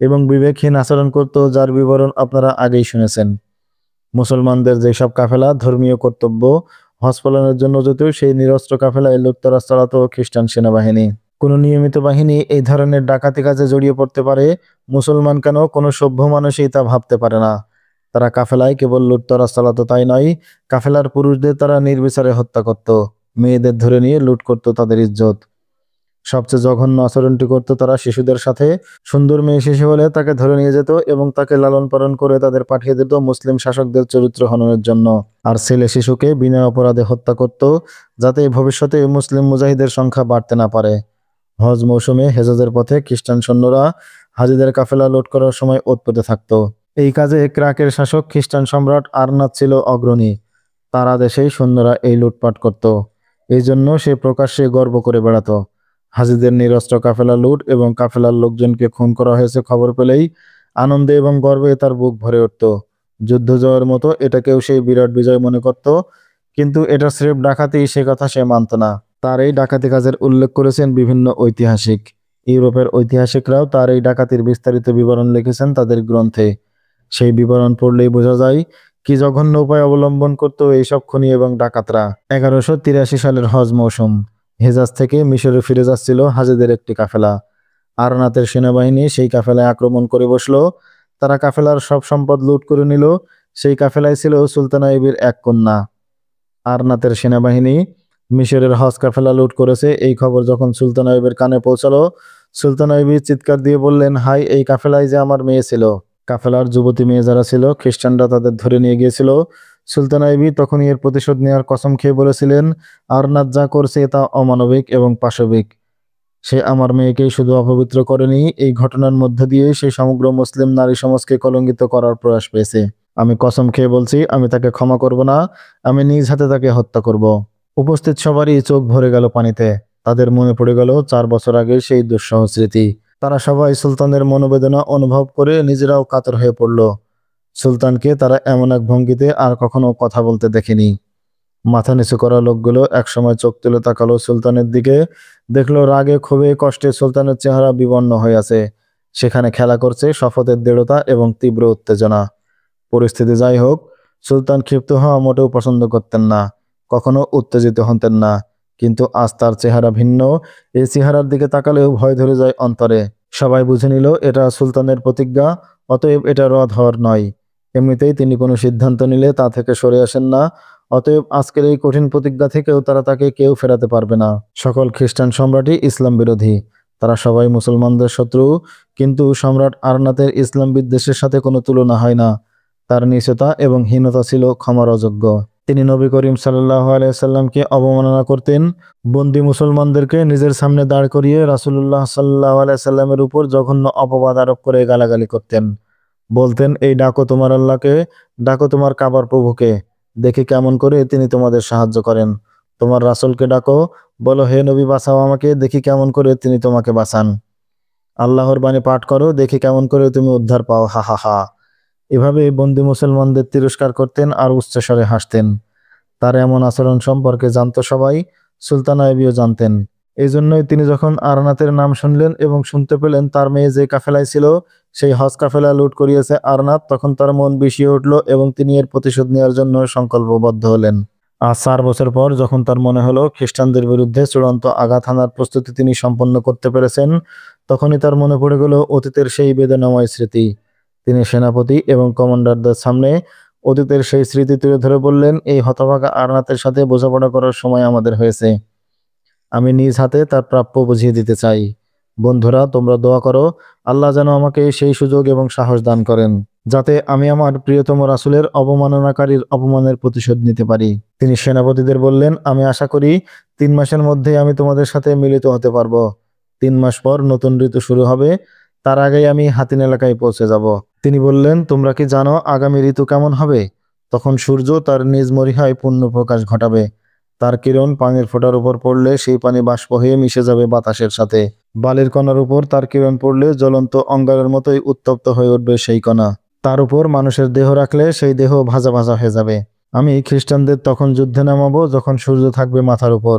S1: এবং বিবেকহীন আচরণ করত, যার বিবরণ আপনারা আগেই শুনেছেন। মুসলমানদের যেসব কাফেলা ধর্মীয় কর্তব্য হজ পালনের জন্য যেত, সেই নিরস্ত্র কাফেলায় লুটতরাজ চালাতো খ্রিস্টান সেনাবাহিনী। কোনো নিয়মিত বাহিনী এই ধরনের ডাকাতি কাজে জড়িয়ে পড়তে পারে, মুসলমান কেন কোনো সভ্য মানুষই তা ভাবতে পারে না। তারা কাফেলায় কেবল লুটতরাজ চালাতো তাই নয়, কাফেলার পুরুষদের তারা নির্বিচারে হত্যা করত, মেয়েদের ধরে নিয়ে লুট করত তাদের ইজ্জত। সবচেয়ে জঘন্য আচরণটি করত তারা শিশুদের সাথে। সুন্দর মেয়ে শিশু হলে তাকে ধরে নিয়ে যেত এবং তাকে লালন পালন করে তাদের পাঠিয়ে দিত মুসলিম শাসকদের চরিত্র হননের জন্য। আর ছেলে শিশুকে বিনা অপরাধে হত্যা করত, যাতে ভবিষ্যতে মুসলিম মুজাহিদের সংখ্যা বাড়তে না পারে। হজ মৌসুমে হেজাজের পথে খ্রিস্টান সৈন্যরা হাজিদের কাফেলা লুট করার সময় ওত পেতে থাকত। এই কাজে ক্রাকের শাসক খ্রিস্টান সম্রাট আরনাত ছিল অগ্রণী। তার আদেশেই সৈন্যরা এই লুটপাট করত। এই জন্য সে প্রকাশ্যে গর্ব করে বেড়াতো। হাজিদের নিরস্ত্র কাফেলা লুট এবং কাফেলার লোকজনকে খুন করা হয়েছে খবর পেলেই আনন্দে এবং গর্বে তার বুক ভরে উঠত। যুদ্ধ জয়ের মতো এটাকেও সেই বিরাট বিজয় মনে করত, কিন্তু এটা স্রেফ ডাকাতি, সে কথা সে মানত না। তার এই ডাকাতি কাজের উল্লেখ করেছেন বিভিন্ন ঐতিহাসিক। ইউরোপের ঐতিহাসিকরাও তার এই ডাকাতির বিস্তারিত বিবরণ লিখেছেন তাদের গ্রন্থে। সেই বিবরণ পড়লেই বোঝা যায় কি জঘন্য উপায় অবলম্বন করত এইসব খুনি এবং ডাকাতরা। 1183 সালের হজ মৌসুম। হেজাজ থেকে মিশরে ফিরে যাচ্ছিল হাজিদের একটি কাফেলা। আরনাতের সেনাবাহিনী সেই কাফেলায় আক্রমণ করে বসলো। তারা কাফেলার সব সম্পদ লুট করে নিল। সেই কাফেলায় ছিল সুলতান আইবির এক কন্যা। আরনাতের সেনাবাহিনী মিশরের হজ কাফেলা লুট করেছে, এই খবর যখন সুলতান আইবের কানে পৌঁছালো, সুলতান আইবি চিৎকার দিয়ে বললেন, হাই, এই কাফেলায় যে আমার মেয়ে ছিল। কাফেলার যুবতী মেয়ে যারা ছিল, খ্রিস্টানরা তাদের ধরে নিয়ে গিয়েছিল। সুলতান আইবি তখনই এর প্রতিশোধ নেওয়ার কসম খেয়ে বলেছিলেন, আরনাত যা করছে তা অমানবিক এবং পাশবিক। সে আমার মেয়েকেই শুধু অপবিত্র করেনি, এই ঘটনার মধ্য দিয়ে সে সমগ্র মুসলিম নারী সমাজকে কলঙ্কিত করার প্রয়াস পেয়েছে। আমি কসম খেয়ে বলছি, আমি তাকে ক্ষমা করব না। আমি নিজ হাতে তাকে হত্যা করব। উপস্থিত সবারই চোখ ভরে গেল পানিতে। তাদের মনে পড়ে গেল 4 বছর আগের সেই দুঃসহ স্মৃতি। তারা সবাই সুলতানের মনোবেদনা অনুভব করে নিজেরাও কাতর হয়ে পড়ল। সুলতানকে তারা এমন এক ভঙ্গিতে আর কখনো কথা বলতে দেখেনি। মাথা নিচু করা লোকগুলো একসময় চোখ তুলে তাকালো সুলতানের দিকে, দেখলো রাগে ক্ষোভে কষ্টে সুলতানের চেহারা বিবর্ণ হয়ে আছে। সেখানে খেলা করছে শপথের দৃঢ়তা এবং তীব্র উত্তেজনা। পরিস্থিতি যাই হোক, সুলতান ক্ষিপ্ত হওয়া মোটেও পছন্দ করতেন না, কখনো উত্তেজিত হতেন না। কিন্তু আজ তার চেহারা ভিন্ন। এই চেহারার দিকে তাকালেও ভয় ধরে যায় অন্তরে। সবাই বুঝে নিল এটা সুলতানের প্রতিজ্ঞা, অতএব এটা রদ হওয়ার নয়। এমনিতেই তিনি কোনো সিদ্ধান্ত নিলে তা থেকে সরে আসেন না, অতএব আজকের এই কঠিন প্রতিজ্ঞা থেকেও তাকে কেউ ফেরাতে পারবে না। সকল খ্রিস্টান সম্রাটই ইসলাম বিরোধী, তারা সবাই মুসলমানদের শত্রু, কিন্তু সম্রাট আরনাতের ইসলাম বিদ্বেষের সাথে কোনো তুলনা হয় না। তার নীচতা এবং হীনতা ছিল ক্ষমার অযোগ্য। তিনি নবী করিম সাল্লাল্লাহু আলাইহি সাল্লামকে অবমাননা করতেন। বন্দী মুসলমানদেরকে নিজের সামনে দাঁড় করিয়ে রাসূলুল্লাহ সাল্লাল্লাহু আলাইহি সাল্লামের উপর জঘন্য অপবাদ আরোপ করে গালাগালি করতেন। বলতেন, এই ডাকো তোমার আল্লাহকে, ডাকো তোমার কাবার প্রভুকে, দেখি কেমন করে তিনি তোমাদের সাহায্য করেন। তোমার রাসূলকে ডাকো, বলো, হে নবী বাঁচাও আমাকে, দেখি কেমন করে তিনি তোমাকে বাঁচান। আল্লাহর বাণী পাঠ করো, দেখি কেমন করে তুমি উদ্ধার পাও, হা হা হা। এভাবে বন্দী মুসলমানদের তিরস্কার করতেন আর উচ্চস্বরে হাসতেন। তার এমন আচরণ সম্পর্কে জানতো সবাই, সুলতান আইবিও জানতেন। এই জন্যই তিনি যখন আরনাতের নাম শুনলেন এবং শুনতে পেলেন তার মেয়ে যে কাফেলায় ছিল সেই হজ কাফেলা লুট করিয়েছে আরনাত, তখন তার মন বিষিয়ে উঠল এবং তিনি এর প্রতিশোধ নেওয়ার জন্য সংকল্পবদ্ধ হলেন। আজ 4 বছর পর যখন তার মনে হলো খ্রিস্টানদের বিরুদ্ধে চূড়ান্ত আঘাত হানার প্রস্তুতি তিনি সম্পন্ন করতে পেরেছেন, তখনই তার মনে পড়ে গেল অতীতের সেই বেদনাময় স্মৃতি। তিনি সেনাপতি এবং কমান্ডারদের সামনে অতীতের সেই স্মৃতি তুলে ধরে বললেন, এই হতভাগা আরনাতের সাথে বোঝাপড়া করার সময় আমাদের হয়েছে। আমি নিজ হাতে তার প্রাপ্য বুঝিয়ে দিতে চাই। বন্ধুরা, তোমরা দোয়া করো আল্লাহ যেন আমাকে সেই সুযোগ এবং সাহস দান করেন, যাতে আমি আমার প্রিয়তম রাসূলের অবমাননাকারীর অপমানের প্রতিশোধ নিতে পারি। তিনি সেনাপতিদের বললেন, আমি আশা করি 3 মাসের মধ্যেই আমি তোমাদের সাথে মিলিত হতে পারবো। 3 মাস পর নতুন ঋতু শুরু হবে, তার আগেই আমি হাতিন এলাকায় পৌঁছে যাব। তিনি বললেন, তোমরা কি জানো আগামী ঋতু কেমন হবে? তখন সূর্য তার নিজ মরিহায় পূর্ণ প্রকাশ ঘটাবে, তার কিরণ পানির ফোঁটার উপর পড়লে সেই পানি বাষ্প হয়ে মিশে যাবে বাতাসের সাথে। বালির কণার উপর তার কিরণ পড়লে জ্বলন্ত অঙ্গারের মতোই উত্তপ্ত হয়ে উঠবে সেই কণা। তার উপর মানুষের দেহ রাখলে সেই দেহ ভাজা ভাজা হয়ে যাবে। আমি খ্রিস্টানদের তখন যুদ্ধে নামাবো যখন সূর্য থাকবে মাথার উপর।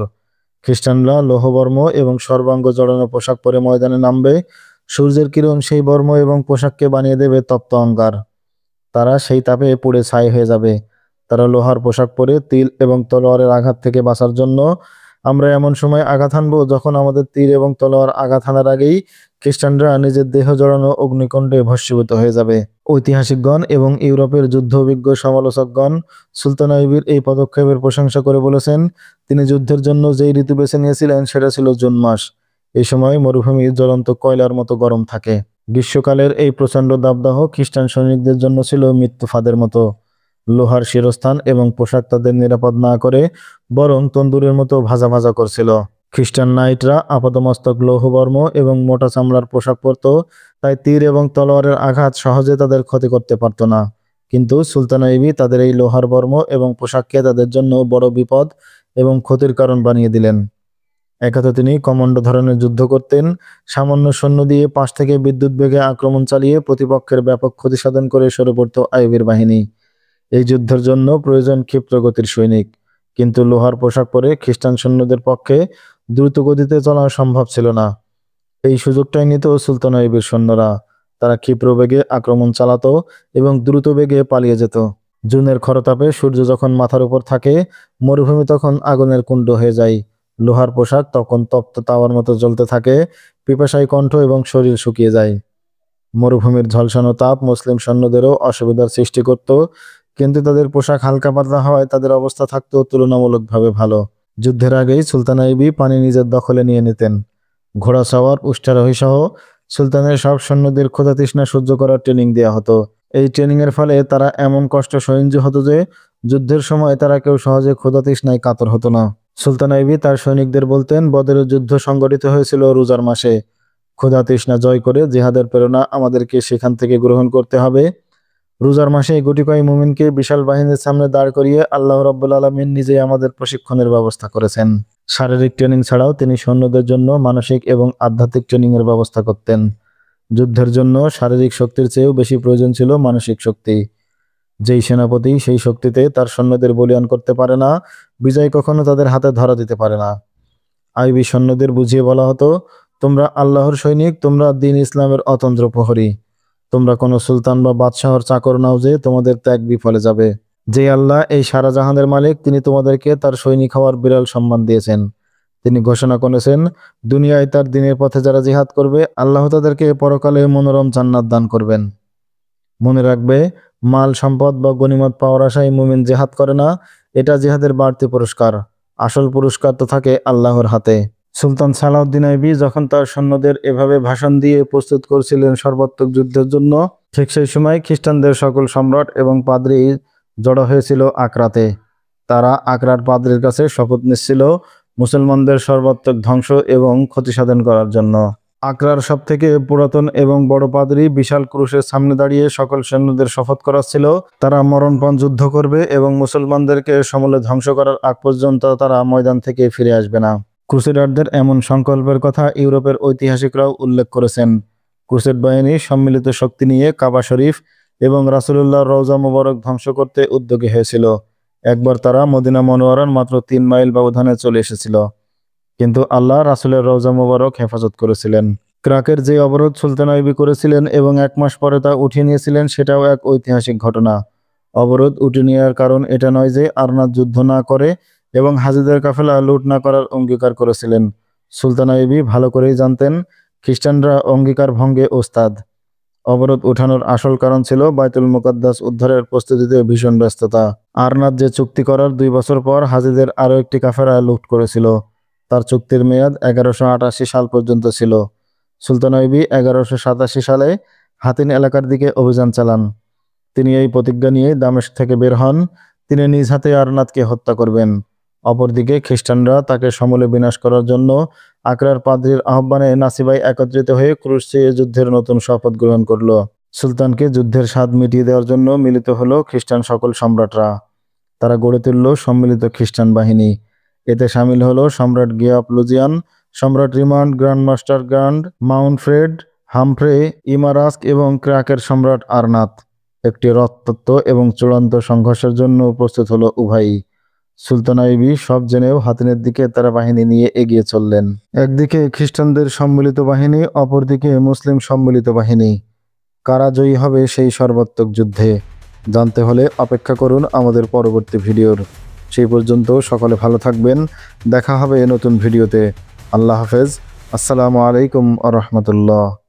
S1: খ্রিস্টানরা লোহবর্ম এবং সর্বাঙ্গ জড়ানো পোশাক পরে ময়দানে নামবে। সূর্যের কিরণ সেই বর্ম এবং পোশাককে বানিয়ে দেবে তপ্ত অঙ্গার। তারা সেই তাপে পুড়ে ছাই হয়ে যাবে। তারা লোহার পোশাক পরে তীর এবং তলোয়ারের আঘাত থেকে বাঁচার জন্য আমরা এমন সময় আঘাত হানবো যখন আমাদের তীর এবং তলোয়ার আঘাত হানার আগেই খ্রিস্টানরা নিজের দেহ জড়ানো অগ্নিকুণ্ডে ভস্মীভূত হয়ে যাবে। ঐতিহাসিকগণ এবং ইউরোপের যুদ্ধ অভিজ্ঞ সমালোচকগণ সুলতান আইয়ুবের এই পদক্ষেপের প্রশংসা করে বলেছেন, তিনি যুদ্ধের জন্য যেই ঋতু বেছে নিয়েছিলেন সেটা ছিল জুন মাস। এই সময় মরুভূমি জ্বলন্ত কয়লার মতো গরম থাকে। গ্রীষ্মকালের এই প্রচণ্ড দাবদাহ খ্রিস্টান সৈনিকদের জন্য ছিল মৃত্যু ফাঁদের মতো। লোহার শিরস্থান এবং পোশাক তাদের নিরাপদ না করে বরং তন্দুরের মতো ভাজা ভাজা করছিল। খ্রিস্টান নাইটরা আপাতমস্তক লৌহবর্ম এবং মোটা চামড়ার পোশাক পরত, তাই তীর এবং তলোয়ারের আঘাত সহজে তাদের ক্ষতি করতে পারত না। কিন্তু সুলতান আইয়ুবী তাদের এই লোহার বর্ম এবং পোশাককে তাদের জন্য বড় বিপদ এবং ক্ষতির কারণ বানিয়ে দিলেন। একাতে তিনি কমান্ডো ধরনের যুদ্ধ করতেন, সামান্য সৈন্য দিয়ে পাশ থেকে বিদ্যুৎ বেগে আক্রমণ চালিয়ে প্রতিপক্ষের ব্যাপক ক্ষতি সাধন করে সরে পড়ত আইয়ুবীর বাহিনী। এই যুদ্ধের জন্য প্রয়োজন ক্ষিপ্র গতির সৈনিক, কিন্তু লোহার পোশাক পরে খ্রিস্টান সৈন্যদের পক্ষে দ্রুত গতিতে চলা সম্ভব ছিল না। এই সুযোগটাই নিত সুলতান আইয়ুবের সৈন্যরা। তারা ক্ষিপ্র বেগে আক্রমণ চালাতো এবং দ্রুত বেগে পালিয়ে যেত। জুনের খরতাপে সূর্য যখন মাথার উপর থাকে, মরুভূমি তখন আগুনের কুণ্ড হয়ে যায়। লোহার পোশাক তখন তপ্ত তাওয়ার মতো জ্বলতে থাকে, পিপাসায় কণ্ঠ এবং শরীর শুকিয়ে যায়। মরুভূমির ঝলসানো তাপ মুসলিম সৈন্যদেরও অসুবিধার সৃষ্টি করত, কিন্তু তাদের পোশাক হালকা পাতলা হওয়ায় তাদের অবস্থা থাকতো তুলনামূলকভাবে ভালো। যুদ্ধের আগেই সুলতান আইয়ুবী পানি নিজের দখলে নিয়ে নিতেন। ঘোড়া সওয়ার, উষ্ট্রারোহী সহ সুলতানের সব সৈন্যদের ক্ষুধা তৃষ্ণা সহ্য করার ট্রেনিং দেওয়া হতো। এই ট্রেনিংয়ের ফলে তারা এমন কষ্ট সহ্য হতো যে যুদ্ধের সময় তারা কেউ সহজে ক্ষুধা তৃষ্ণায় কাতর হতো না। সুলতান আইয়ুবী তার সৈনিকদের বলতেন, বদরের যুদ্ধ সংগঠিত হয়েছিল রোজার মাসে। ক্ষুধা তৃষ্ণা জয় করে জিহাদের প্রেরণা আমাদেরকে সেখান থেকে গ্রহণ করতে হবে। রোজার মাসে গুটিকয় মুমিনকে বিশাল বাহিনীর সামনে দাঁড় করিয়ে আল্লাহ রাব্বুল আলামিন নিজেই আমাদের প্রশিক্ষণের ব্যবস্থা করেছেন। শারীরিক ট্রেনিং ছাড়াও তিনি সৈন্যদের জন্য মানসিক এবং আধ্যাত্মিক ট্রেনিং এর ব্যবস্থা করতেন। যুদ্ধের জন্য শারীরিক শক্তির চেয়েও বেশি প্রয়োজন ছিল মানসিক শক্তি। যেই সেনাপতি সেই শক্তিতে তার সৈন্যদের বলীয়ান করতে পারে না, বিজয় কখনো তাদের হাতে ধরা দিতে পারে না। আইয়ুবী সৈন্যদের বুঝিয়ে বলা হতো, তোমরা আল্লাহর সৈনিক, তোমরা দ্বীন ইসলামের অতন্ত্র প্রহরী। তোমরা কোনো সুলতান বা বাদশাহর চাকর নাও যে তোমাদের ত্যাগ বিফলে যাবে। যে আল্লাহ এই সারা জাহানের মালিক, তিনি তোমাদেরকে তার সৈনিক হওয়ার বিরল সম্মান দিয়েছেন। তিনি ঘোষণা করেছেন, দুনিয়ায় তার দ্বীনের পথে যারা জিহাদ করবে, আল্লাহ তাদেরকে পরকালে মনোরম জান্নাত দান করবেন। মনে রাখবে, মাল সম্পদ বা গনিমত পাওয়ার আশায় মুমিন জিহাদ করে না, এটা জিহাদের বাড়তি পুরস্কার। আসল পুরস্কার তো থাকে আল্লাহর হাতে। সুলতান সালাউদ্দিন আইয়ুবী যখন তার সৈন্যদের এভাবে ভাষণ দিয়ে প্রস্তুত করছিলেন সর্বাত্মক যুদ্ধের জন্য, ঠিক সেই সময় খ্রিস্টানদের সকল সম্রাট এবং পাদ্রী জড়ো হয়েছিল আকরাতে। তারা আকরার পাদ্রীর কাছে শপথ নিচ্ছিল মুসলমানদের সর্বাত্মক ধ্বংস এবং ক্ষতি সাধন করার জন্য। আকরার সব থেকে পুরাতন এবং বড় পাদ্রী বিশাল ক্রুশের সামনে দাঁড়িয়ে সকল সৈন্যদের শপথ করাচ্ছিল, তারা মরণপণ যুদ্ধ করবে এবং মুসলমানদেরকে সমূলে ধ্বংস করার আগ পর্যন্ত তারা ময়দান থেকে ফিরে আসবে না। ক্রুসেডারদের এমন সংকল্পের কথা ইউরোপের ঐতিহাসিকরাও উল্লেখ করেছেন। ক্রুসেড বাহিনী সম্মিলিত শক্তি নিয়ে কাবা শরীফ এবং রাসূলুল্লাহর রওজা মুবারক ধ্বংস করতে উদ্যোগী হয়েছিল। একবার তারা মদিনা মনোয়ারার মাত্র 3 মাইল ব্যবধানে চলে এসেছিল, কিন্তু আল্লাহ রাসূলের রওজা মুবারক হেফাজত করেছিলেন। ক্রাকের যে অবরোধ সুলতান আইয়ুবী করেছিলেন এবং 1 মাস পরে তা উঠিয়ে নিয়েছিলেন, সেটাও এক ঐতিহাসিক ঘটনা। অবরোধ উঠিয়ে নেওয়ার কারণ এটা নয় যে আরনাত যুদ্ধ না করে এবং হাজিদের কাফেলা লুট না করার অঙ্গীকার করেছিলেন। সুলতান আইয়ুবী ভালো করেই জানতেন খ্রিস্টানরা অঙ্গীকার ভঙ্গে ওস্তাদ। অবরোধ উঠানোর আসল কারণ ছিল বাইতুল মুকাদ্দাস উদ্ধারের প্রস্তুতিতে ভীষণ ব্যস্ততা। আরনাত যে চুক্তি করার 2 বছর পর হাজিদের আরও একটি কাফেলা লুট করেছিল। তার চুক্তির মেয়াদ 1188 সাল পর্যন্ত ছিল। সুলতান আইয়ুবী 1187 সালে হাতিন এলাকার দিকে অভিযান চালান। তিনি এই প্রতিজ্ঞা নিয়ে দামেস্ক থেকে বের হন, তিনি নিজ হাতে আরনাতকে হত্যা করবেন। অপরদিকে খ্রিস্টানরা তাকে সমূলে বিনাশ করার জন্য আকরার পাদ্রীর আহ্বানে নাসিবাই একত্রিত হয়ে ক্রুশে যুদ্ধের নতুন শপথ গ্রহণ করল। সুলতানকে যুদ্ধের স্বাদ মিটিয়ে দেওয়ার জন্য মিলিত হলো খ্রিস্টান সকল সম্রাটরা। তারা গড়ে তুলল সম্মিলিত খ্রিস্টান বাহিনী। এতে সামিল হলো সম্রাট গিয়াপ লুজিয়ান, সম্রাট রিমান্ড, গ্র্যান্ডমাস্টার গ্র্যান্ড, মাউন্টফ্রেড, হামফ্রে, ইমারাস্ক এবং ক্র্যাকের সম্রাট আরনাত। একটি রক্তাক্ত এবং চূড়ান্ত সংঘর্ষের জন্য প্রস্তুত হলো উভয়ই। সুলতান আইয়ুবী সব জেনেও হাতিনের দিকে তারা বাহিনী নিয়ে এগিয়ে চললেন। একদিকে খ্রিস্টানদের সম্মিলিত বাহিনী, অপরদিকে মুসলিম সম্মিলিত বাহিনী। কারা জয়ী হবে সেই সর্বাত্মক যুদ্ধে জানতে হলে অপেক্ষা করুন আমাদের পরবর্তী ভিডিওর। সেই পর্যন্ত সকলে ভালো থাকবেন। দেখা হবে নতুন ভিডিওতে। আল্লাহ হাফেজ। আসসালামু আলাইকুম আ রহমতুল্লাহ।